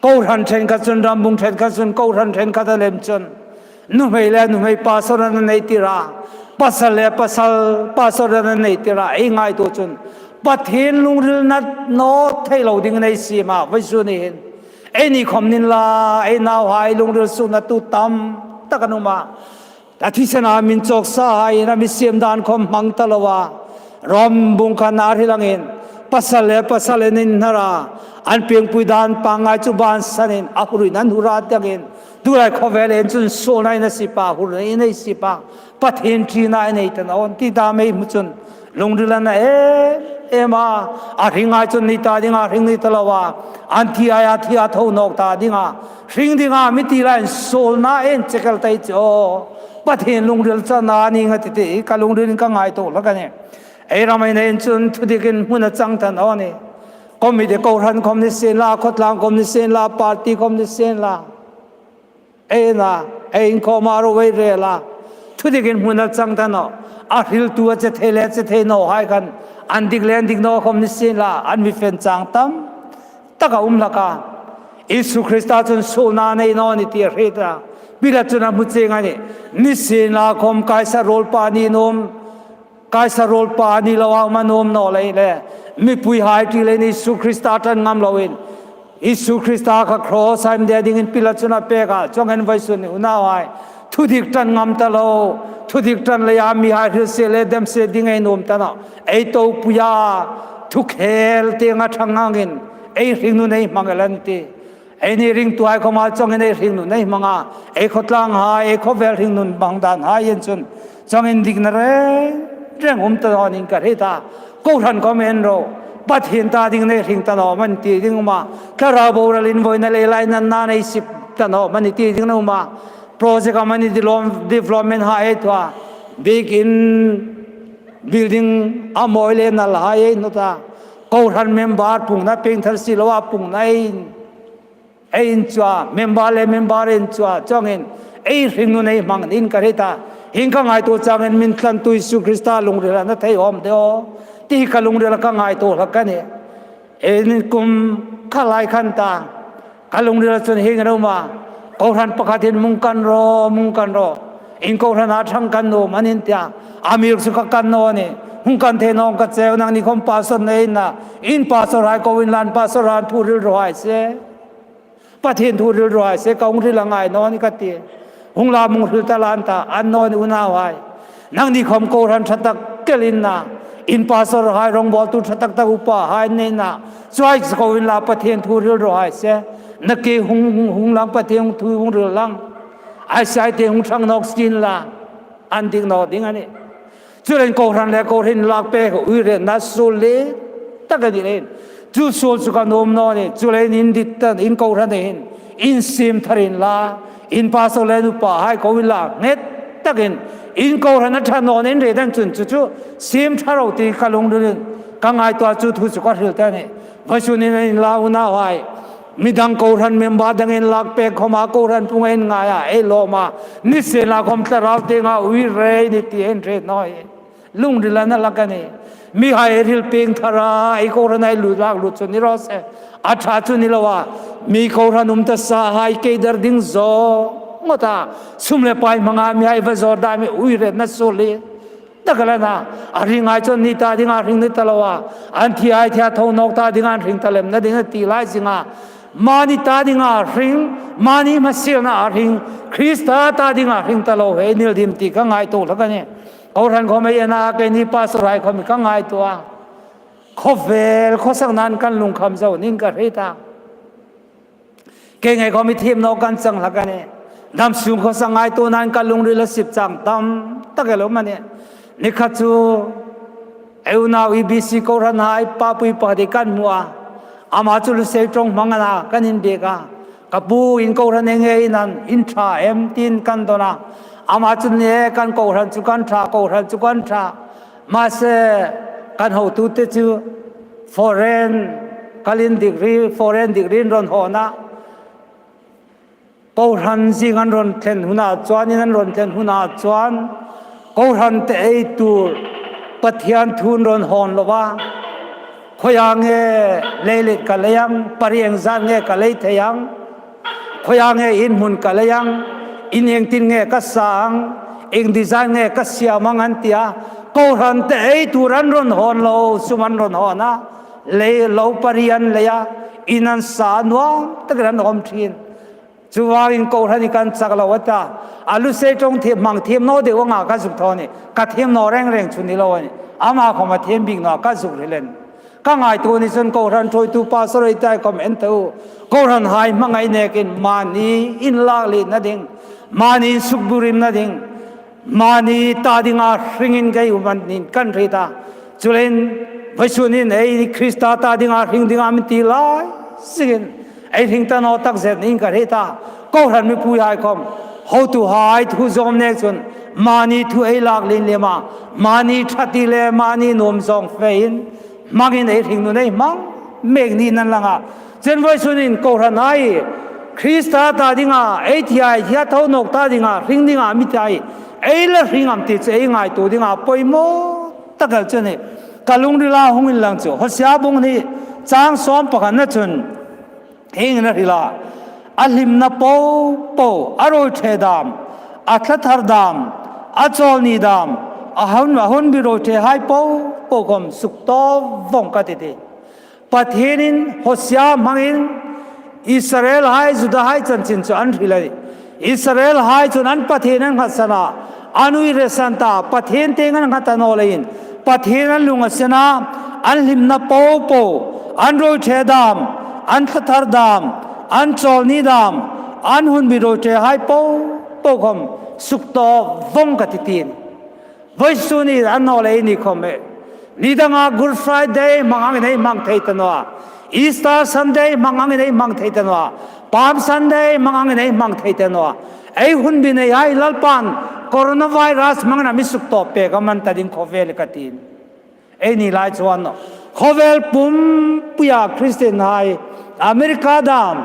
กูรันเทนกัจจุนรำบุงเทนกัจจุนกูรันเทนกัตเลมจุนนุ่มไม่ปัสสาวะในตีระปัสสาวะในตีระเองไงตัวจุนประเทศลุงเรื่องนั้นโน้ตให้เราดิ้งในสีมาไว้ส่วนนี้ไอ้นี่คำนินลาไอ้นาวหายลุงเรื่องสุนัตตุตัมตะกันอุมาแต่ที่สนามมินจอกสายนะมิเสียมดานคมมังตะลวารอมบุงขานาริลังเงินปัสสาวะนินนาราอันเพียงปุยดานปังไอจุบานสันินอัปรุยนันหุราดังเงินดูไรเขาเวลเอ็นจุนโซนายนสิปาหุรในสิปาประเทศจีนายในตันอ่อนที่ดาไม่มุจุนลงเรือนั้นเอ็มาอาทิงไอจุนนิตาดิงาทิงนิตลาวาอันที่อาที่อาทวนกตาดิงาทิงดิงามิติไลน์โซลนาเอ็นเจคัลไตโจประเทศลงเรือจะนานิงติติกาลงเรือก็ง่ายตัวแล้วกันเนี่ยไอ้เราไม่เห็นจุนทุดิกินมุนจังทันอ่อนนี่ก็มีเด็กเขาทันคอมนิเซนลาขดลางคอมนิเซนลาปาร์ตี้คอมนิเซนลาเอ็น่ะเอ็นคอมาโรเวเรลาทุดิกินมุนจังทันอ่ะอาทิลตัวจะเทเลจะเทโนให้กันอันดิกเลนดิกโนคอมนิสินละอันวิเฟนจังตัมตะกะละกาอิสุคริสต์จนโซนาในนอนิตีเรตาบิลจุนามุเจงานี่นิสินละคอมกายสโรลปานีนมกายสโรลปานีลาวามานมนอเลยเลยมีปุยหายที่เลยอิสุคริสต์จันงามลาวินอิสุคริสต์ก็ครอสไซม์เดียดิ้งบิลจุนาเปกาจงเห็นไว้ส่วนนี้อุณาไว้ทุดิกจันงามตะโลทุดิกจันเลยอามีหายเสียเลยเดมเสียดิ้งไอ้นมตะนะไอ้ตัวปุยาทุกเฮลเตียงอัฐงเงินไอ้ริงนู่นไอ้มังเลันตีไอ้นี่ริงตัวไอ้เขามาจงไอ้ริงนู่นไอ้มังอ่ะไอ้ขดลังหายไอ้ขบเวลริงนู่นบังดานหายยันจนจงไอ้ดิกนั่นเรื่องผมตะนอนิงกันให้ตากูทันคอมเมนโรปัดเห็นตาดิ้งในริงตะนอมันตีดิ้งมาแค่เราโบราณลินไว้ในเลไลนั้นนานในสิบตะนอมันตีดิ้งนู่นมาโปรเจกต์มันนี่development หายตัว begin building อโมยเลนนั่นหายนู่นตาเขาทันเมมเบอร์ปุ่งนั้นเป็นทัศน์ศิลวะปุ่งนั้นไอ้อินชัวเมมเบอร์อินชัวจ้องเงินไอ้ริงนู่นไอ้มังอินกันให้ตาหิงข้างไงตัวจ้างเงินมินทันตุยสุคริสตาลงเรือนั่นไทยอมเดียวที่ข้าลงเรือข้างไงตัวละกันเนี่ยเอ็นกุมข้าไล่ขันตาข้าลงเรือจนหิงเรามาเขาทันประกาศมุงกันรออินเขาทันอาชังกันโนมันอินเตียอามีรุสุขกันโนนี่มุงกันเทนองกัจเจวนางนิคมปาสนเองนะอินปาสรายกวินลานปาสรานทูริลรอยเสประเทศทูริลรอยเสกองริลังไงนอนี่กัตติหุงลามุงริตาลานตาอันนอนี่อุณาวายนางนิคมเขาทันชัตตะเกลินนะอินปาสรายรองบอลตุชัตตะอุปาหายเนนะ ช่วยสกุลลาประเทศทูเรือรอยเสนักเกหุงลังประเทศทูหุงเรือลังไอ้สายเตหุงช่างนกสินละอันดิ้งนอดิ้งอันนี้จุดเล่นโกรันเล่โกรินลักเป้ก็อุเรนัสโซเล่ตักกันดีเล่นจุดโซลสุกันโนมนอนี่จุดเล่นอินดิตันอินโกรันเล่นอินซิมทารินลาอินพาโซเลนุปะให้โกวิลาเน็ตตักกันอินโกรันนัทนอนเองเรดันจุนจุซิมทารุตีกาลงเรื่องกังไอตัวจุดทุสกัดเรื่องนี้พระชุนินลาวนาไว้มิดังโกรันเมมบาดังเงินลักเปกขมาโกรันปุ่งเงินง่ายเอโลมานิเซลาคอมตราเตงาวิเรนิตีเอ็นเรน้อยลุงดิลานั่นลักกันนี่มีหายริลเปิงทาราไอโกรันไอลุลักลุชนิรอสอาชาชุนิลวะมีโกรันตสาหายเกดร์ดิงโซงตาสุมเลปายมังอามีไอเวซอร์ดามีวิเรนัสโซเลตะกะลานะอาริงไอจนนิตาดิงอาริงนิตลวะอันที่ไอที่อาทงนกตาดิงอาริงตะเลมนั่นดิงตีไลซิงามานิตาดิงอาริงมานิมาเสียนาริงคริสต์ตาดิงอาริงตะโลเฮนิลดิมตีกังไอตัวละกันเนี่ยเขาทันเขาไม่ยนาเกนิปัสไรเขามีกังไอตัวเขาเวลเขาสักนานกันลุงคำเจ้านิ่งกันเฮตาเก่งไงเขามีทีมนกกันสังละกันเนี่ยนำสูงเขาสังไอตัวนั้นกันลุงเรือสิบจังตั้มตะเกลมันเนี่ยนี่ขัดจูเอวนาวิบิสิโกรันหายป้าปุยปะเดกันมัวอามาจุลเซจงมังนากันอินเดกากับปูอินโกรันเองนันอินทราเอ็มตินกันตัวนะอามาจุลเนี่ยกันโกรันจุกันทราโกรันจุกันทรามาเสกันหูตุเตจูforeign กัลินดิกรี foreign ดิกรีนรอนหอนะโกรันซิงันรอนเทนหุนาจวนนันรอนเทนหุนาจวนโกรันเตไอตูปัทยันทุนรอนหอนลว่าขยังเงเลลิกะเลยังปริยังจานเงกะเลทยังขยังเงอินมุนกะเลยังอินยังตินเงกะสังอิงดิจานเงกะเสียมังอันเตียโกรันเตไอตูรันรอนหอนโลสุมันรอนหอนะเลโลปริยันเลยอินันสานวงตะกรันอมทินจูวารินโกรันิกันสักลาวตาอาลุเซจงเทียมมังเทียมโนเดวงอากัสุกทอนี่กัดเทียมโนแรงชุนิลาวนี่อามาขมาเทียมบิงโนกัสุกเรเลนกังไอตัวนี้ส่วนโกรันช่วยตูปาสระใจคอมเอนต์ตัวโกรันหายมังไอเนกินมานีอินลาลีนั่นเองมานีสุกบุริมนั่นเองมานีตาดิงอาริงินไกอุมันนินกันเรตาจุเลนวิชุนินไอคริสตาตาดิงอาริงดิงอามิติลายสิ่งไอริงตานอตักเซนินกันเรตาโกรันมีผู้ใหญ่คอมhow to hide who zom next one money to a lag lin lema money thati le money nom song fein mangin e thing no nei mang meg ni nan langa chen voi sunin ko ranai krista ta dinga e thia hia thau nok ta dinga ring dinga mi tai e la ring am ti che ngai to dinga poimo takal chene kalung ri la hongin lang chu hosya bung ni chang som pakan na chun hing na rila alim na po aroi the dam athathar dam achol ni dam ahon biro the hai po kom sukto vong ka te pathenin hosya mangin israel hai juda hai chanchin chu an hilai israel hai chun an pathenan hasana anui resanta pathen tengan ngata no lein pathenan lunga sena an limna po an roi the dam an thathar dam an chol ni dam an hun biro the hai po kom sukto vong ka tin voi suni an no le ni khome ni danga good friday mangang nei mang thei tanwa easter sunday mangang nei mang thei tanwa palm sunday mangang nei mang thei tanwa ei hun bi nei ai lalpan coronavirus mangna mi sukto pe ka man ta ding khovel ka tin ei ni lai chuan no khovel pum puya christian hai america dam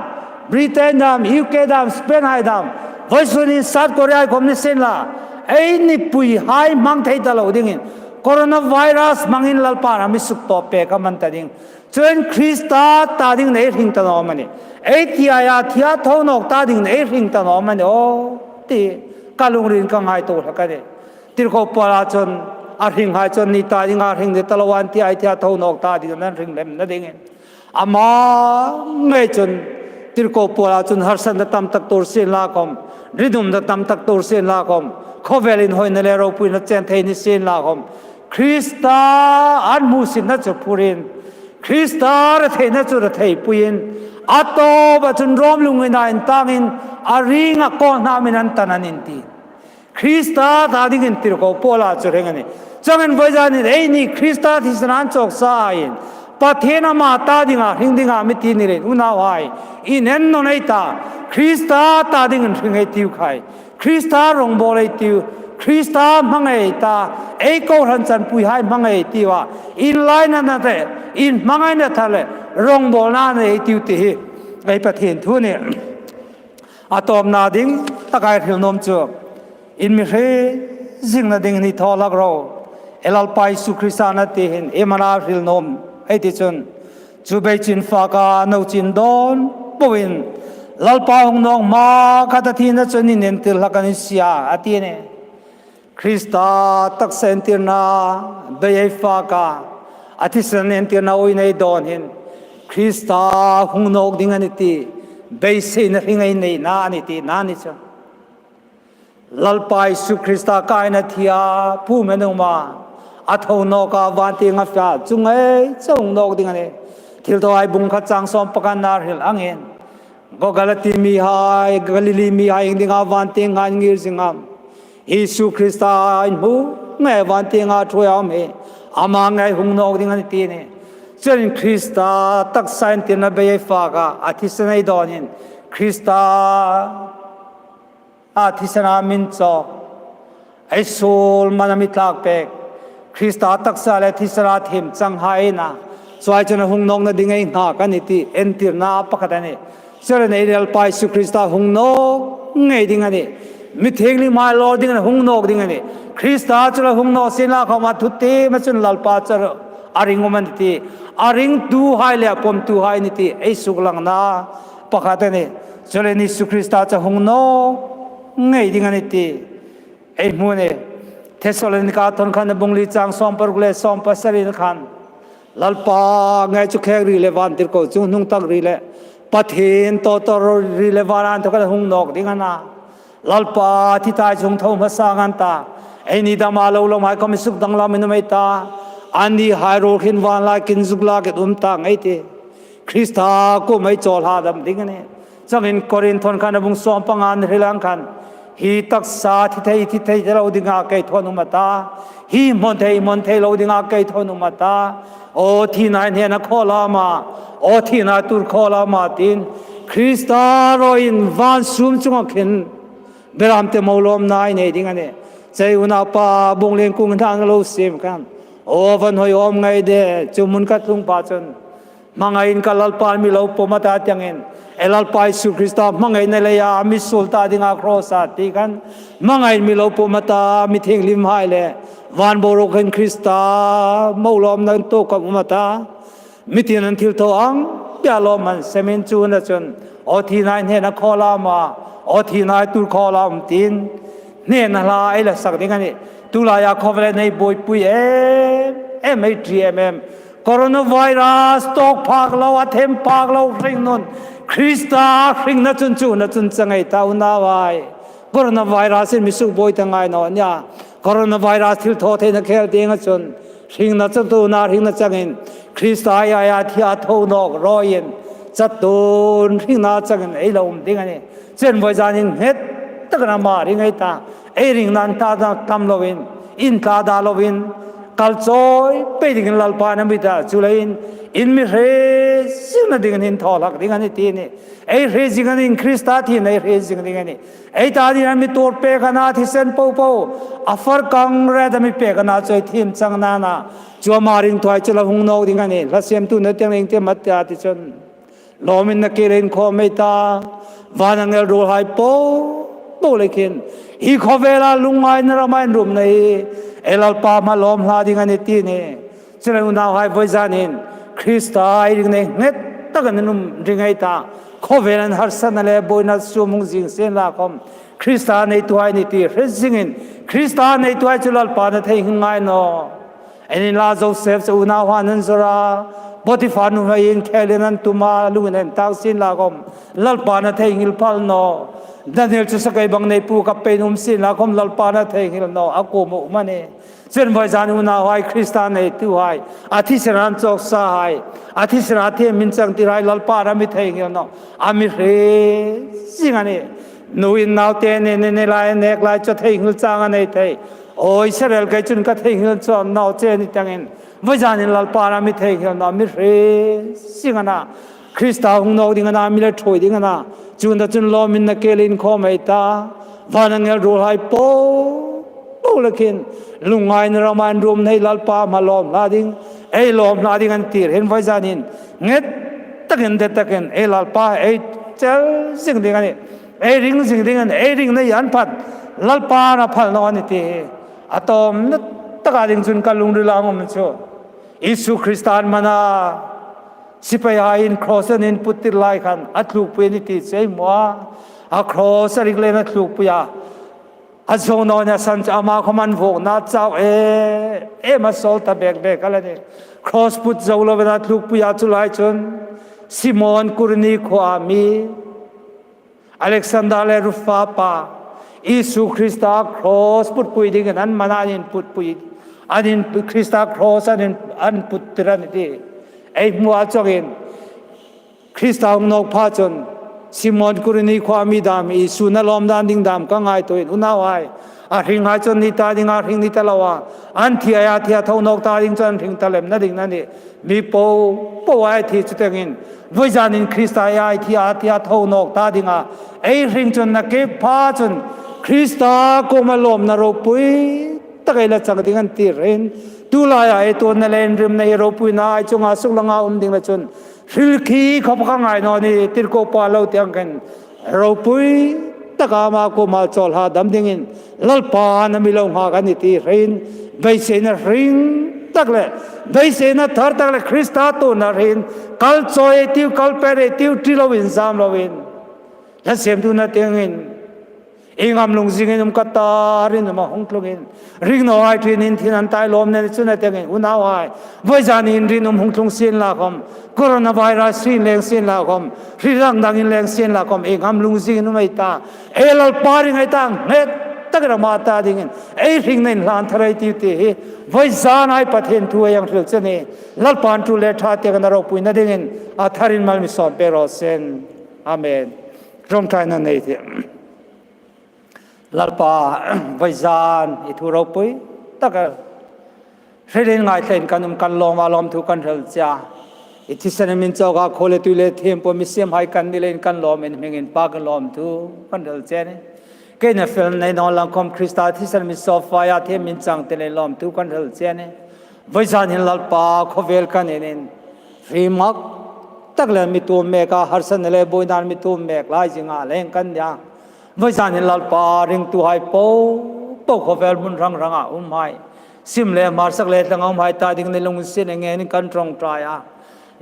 britain dam uk dam spain hai dam voi suni south korea komni sen la ei ni pui hai mang thei ta lo dingin coronavirus mangin lalpa ami sukto pe ka man ta ding chen krista ta ding nei ring ta no mani ei thia ya thia tho nok ta ding nei ring ta no mani o ti kalung rin ka ngai to ka de tir ko pala chon a ring hai chon ni ta ding a ring de talawan ti ai thia tho nok ta ding nan ring lem na ding ama ngai chon tir ko pala chon har san da tam tak tor sin la kom ridum da tam tak tor sin la kom khovelin hoin le ro pui na chen thei ni sin la kom krista an mu sin na chu purin คริสต์ระเทนจุระเทยปุยนอัตโตบัจจุนรอมลุงอินาอินตังอินอาริงะกอนนามินันตันันอินตีคริสต์ตาดิกินติรโกโปลาจุเรงนี่จังเงินวัยจานี่เอ้ยนี่คริสต์ที่สนานจอกสายปะเทนามาตาดิงาหิงดิงามิตีนี่เลยอุณาวายอินเอ็นโนเนตาคริสต์ตาดิงินหิงไอติวไข่คริสต์รงโบเลยติวคริสต์มังไอตาเอกอรันจันปุยให้มังไอติวะอินไลน์นั่นแต่อินมังไอนั่นทะเลรงโบนาในติวติไอประเทศทุนเนี่ยอาตอมนาดิงตะไคร้ถิลนมจูอินมิเรซิงนาดิงนี่ทอลักเราเอลัลไปสุคริสานาติหินเอมานาถิลนมไอติชนจูเบจินฟากาโนจินดอนปวินลัลปาหงนองมาคาตทีนัชนินเนติลกันิสยาอติเนคริสตาตักเซนตินาเบยฟากาอธิสเนนตินาโอยในดอนหินคริสตาหงนอกดิงันิติเบยเซนริงไอในนานิตินานิชลัลปายสุคริสตากายนาทียผู้เมนุมาอัทวนกาวันติงอัฟยาจุงเอจงนอกดิงันเอทิลตัวไอบุงขัดจังสอมปกันนาริลอังเงินก็กาลติมีไฮกาลิลีมีไฮดิงาวันติงอันงิรสิงามยิสุคริสตาอินมูเงวันติงอาทวยอเมอามังไงหงนอกดิงันตีเนจนคริสตาตักไซน์ตินาเบยฟากาอธิสนัยดอนินคริสตาอาทิสนามินจอกไอโซลมันมิตลากเปกคริสตาตักษาเลทิสราทิมจังไฮนะสวายจนหงนองนาดิงไงหากันนิติเอ็นติร์นาปะกันนี่เจริญในเรื่องไปสุคริสตาหงนองไงดิงนี่มิเทงลิมาลอดิงนี่หงนองดิงนี่คริสตาจนหงนองสินาเขามาทุติมาจนลลปาจรอาริงมันนิติอาริงดูไฮเลยปมดูไฮนิติไอสุกลังนาปะกันนี่เจริญในสุคริสตาจะหงนองไงดิงันตีไอ้มูเนี่ยเทสโลนิกาตอนขันบุงลีจังสอมปรุกเลสอมปัสรินขันลัลปาไงจุกแขกรีเลวันติรโกจุงนุงตักรีเลปะเทนโตโตรีเลวานันทุกข์หงนอกดิงันนะลัลปาที่ตายจงทงภาษางันตาไอ้นี่ดามาลลมหายก็ไม่สุขดังลามินไม่ตาอันนี้หายโรคินวันลากินสุกลาเกตุมตังไอ้ที่คริสตาก็ไม่จอลหาดำดิงันเนี่ยจังอินโครินทอนขันบุงสอมปังอันเฮลังขันฮีตักษาที่ไทยเราดิงอาเกยทอนุมาตาฮีมอนเทเราดิงอาเกยทอนุมาตาโอที่นายเนี่ยนักขอลามาโอที่นายตุรขอลามาตินคริสตาโรอินวันซุมจงขินเบรามเตมอลอมนายเนี่ยดิงันเนี่ยใจอุณาปาบงเลงกุงทางเราเสียมกันโอวันหอยอมไงเดจุมุนกัดลุงปาจนมังไงอินกัลลปามีเราปมาตาจังเงินเอลัลปายสุคริสตามังไงในเลยามิสุลตาดิงาครอสาติกันมังไงมีเราปมาตามิเทงลิมไฮเลวันโบโรเคนคริสตาเมาลอมนันโตกับมาตามิตินันทิลโตอังเปียลอมันเซมินจูนจนอทีนายเนนักขอลามาอทีนายตุลขอลามตินเนนลาไอละสักดิกันนี่ตุลายาคอเวเลในบอยปุยเอ็มไอทีเอ็มโคโรนาไวรัสตกพากเราอัเทมพากเราริงนนคริสตาริงนัจุนจูนัจุนจังไงตาอุณาวายโคโรนาไวรัสมิสุบอยตังไงนอนยาโคโรนาไวรัสที่โทษเทนเคลเดงจุนริงนัจุนตูนาริงนัจังเงินคริสตายายาที่อาทูนอกรอยินจัดตูนริงนัจังเงินไอเราดิงันนี่เช่นวัยจานินเฮ็ดตะกันมาริงไอตาไอริงนันตาตามโลวินอินตาดาโลวินกัลโซยไปดิ่งลัลปานามิตาจุลัยอินมิเรซิงนาดิ่งนินทอลักดิ่งนี่ทีนี่ไอเรซิงนินคริสตาทีนไอเรซิงดิ่งนี่ไอตาดินามิตัวเปกันนาที่เซนปูปูอัฟร์กังเรดมิเปกันนาจอยทีมจังนานาจัวมาริงถอยจุลหงนอกดิ่งนี่ละเสียมตุนเตียงเองเตียมัตยาติชนลอมินนักเกเรนโคเมตาวานังเอลโรไฮโปโตเลกินอีขเวลาลุงไงนรามันรุมในเอลัลปามาลอมลาดิงันตีนี่เจริญนาวไฮไวจานินคริสตาไอริงเนเงตตะกันนุ่มริงไอตาขเวลันฮาร์สันเลบอยนัสซูมุงจิงเซนลาคอมคริสตาในตัวไอนิตีเรซิงินคริสตาในตัวไอจุลัลปานะเทหิงไงโนเอ็นลาโจเซฟจะอุณาหานันซรา บทที่ฝันหัวอินแค่เรื่องนั้นตุมาลุงนั่นตากสินลากมลัลปานาเทงิลพัลโนดันเฮลจะสกายบังในปูกับเป็นสินลากมลัลปานาเทงิลโนอากูมุมันเอเส้นไว้จานุนาไว้คริสตานในตัวไว้อาทิสนันจอกสายอาทิสนาเทียมินจังติไรลัลปารามิเทงิลโนอามิเรสิงอันนี้นูอินนาวเตนในลายเนกลายจะเทงิลจางอันนี้เทโอ้ยเสร็จแล้วจุนก็เทงิลจอนนาวเจนี่จังเงินไว้จานิลัลปารามิเทงิลโนอามิเรสิงอันน่ะคริสตาหงนอกดิ่งน่ะมิเลทอยดิ่งน่ะจุนตะจุนลอมินนักเกลินคอมไอตาฟานังเอลรูไฮโปlekin lungai naraman room nei lalpa malom lading ei lom lading an tir hen vai janin nget takin de takin ei lalpa ei chel sing ding ani ei ring an ei ring nei an phat lalpa na phal no ani ti atom na taka ding chun kalung ri langom cho isu kristan mana sipaya in crossan in putir lai khan atluk pe ni ti sei mo a cross ring le na tluk puyaอาจงนอนสันจะมาขมันพวกนัดเจ้ามาโซลตาเบกอะไรนี่ครอสพุทธเจ้าเราเวลาลูกปุยาจุลายจนซิมอนกุรนีความมีอเล็กซานดาเลรูฟาปาอิสุคริสตาครอสพุทธปุยดิ่งนั้นมานานินพุทธปุยอันนี้คริสตาครอสอันพุทธรันดีมัวจกินคริสตาองนกพาจนซิมอนกุรณีความมีดามอิสุนลอมดานดิ่งดามก็ง่ายตัวอุณาวายอาทิงหายจนนิตาดิ่งอาทิงนิตาลาวาอันที่อาทิตย์เท่านกตาดิ่งจนทิงตะเลมนั่นดิ่งนั่นนี่มีปูไว้ที่จุดเงินวิจานินคริสต์อาที่อาทิตย์เท่านกตาดิ่งทิงจนนักเก็บผ้าจนคริสต์ก็มาลมนรกปุยตะไคร้จังดิ่งอันที่เรนตุลายตัวนั่นเลนริมในรกปุยน่าจงอาสุกลังอาดิ่งละจนฟิลคีเขาพังไงนอนี่ติดโกปาเลาเตียงกันเราปุยตะกามาโกมาจอลหาดำดิ่งลัลปานมิลงหากันนี่ตีเรนใบเสนริงตักเลยใบเสนทาร์ตักเลยคริสต์ตัวนารินคัลโซเอติวคัลเปเรติวทริลวินซามลวินและเสียมดูนาเตียงอินเองอำลงสิงห์นุ่มกัตตารินมาฮงกลงอินริงน้อยที่นินที่นันตายลมเนี่ยสุนัขเตียงอินอุณาวายวัยจานินรินุ่มฮงกลงเสียนลาคมโคโรนาไวรัสสินแรงเสียนลาคมริรังดังอินแรงเสียนลาคมเองอำลงสิงห์นุ่มไอตาลัลปาริงไอตังเน็ตตะกระมาตาดิ่งอินริงในลานทะเลติวตีวัยจานไอประเทศทัวยังถึงเสน่ห์ลัลปานทุเลทาเตียงนรกปุยนั่นดิ่งอินอาทารินมัลมิสอนเปโรเซนอาเมนร่มไทยนั่นเองลัลปาวัยจานอิทุรปุยตะกเรื่องง่ายเช่นกันกันลองมาลองทุกกันเถิดจ้าอิทิศนมินเจ้าก็โคเลตุเลเทียมพอมิเสียมให้กันนี่เล่นกันลอมเองเงินปากกันลอมทุกกันเถิดเจ้าเนี่ยเกณฑ์เฟลในนอนหลังคอมคริสต์ที่สนมิโซฟายาเทียมมินจังเตเลลอมทุกกันเถิดเจ้าเนี่ยวัยจานหินลัลปาเขาเวลกันเองฟีมักตักเลยมีตัวเมกาฮาร์สันเลยบอยนานมีตัวเมกลายจิงอาเล่นกันยังวัยจานหินลัลปาริงตัวไฮโปเขาเวลบุญรังอ่ะไม่ซิมเลมาสักเลตั้งเอาไม้ตาดิ่งในลงเส้นเงี้ยนี่กันตรงใจอ่ะ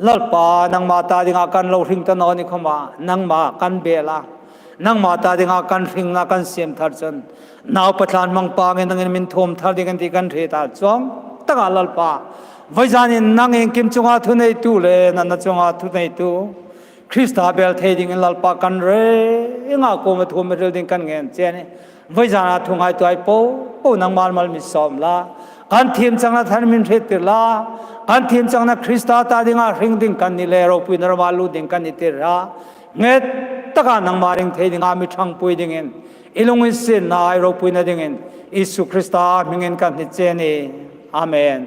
ลัลปานังมาตาดิ่งอากันเราทิ้งตะนอนี่เข้ามานังมากันเบล่านังมาตาดิ่งอากันทิ้งอากันเสียมทัดจนนาวประธานมังปาเงินตั้งเงินมินทมทัดดิ่งที่กันเทตาจ้องตั้งอาลัลปาวัยจานินนังเองกิมจงอาทุนในตู้เลยนั่นจงอาทุนในตู้คริสต์อาเบลเทดิ่งลัลปากันเร่งอาโกมาทุ่มเรื่องดิ่งกันเงินเจนี่วัยจานาทุ่งไอตัวไอโปนังมาลมิสอมลาการทีมจังนั้นท่านมินเทติลาการทีมจังนั้นคริสต์ตาดิ่งอาริงดิ่งกันนี่เลโรปุยนรมาลูดิ่งกันนี่เตระเง็ดตะการนังมาริงเทดิ่งอามิทังปุยดิ่งเงินอิลุงอิสินนายโรปุยนดิ่งเงินอิสุคริสต์มิงเงินกันนี่เจนี่อาเมน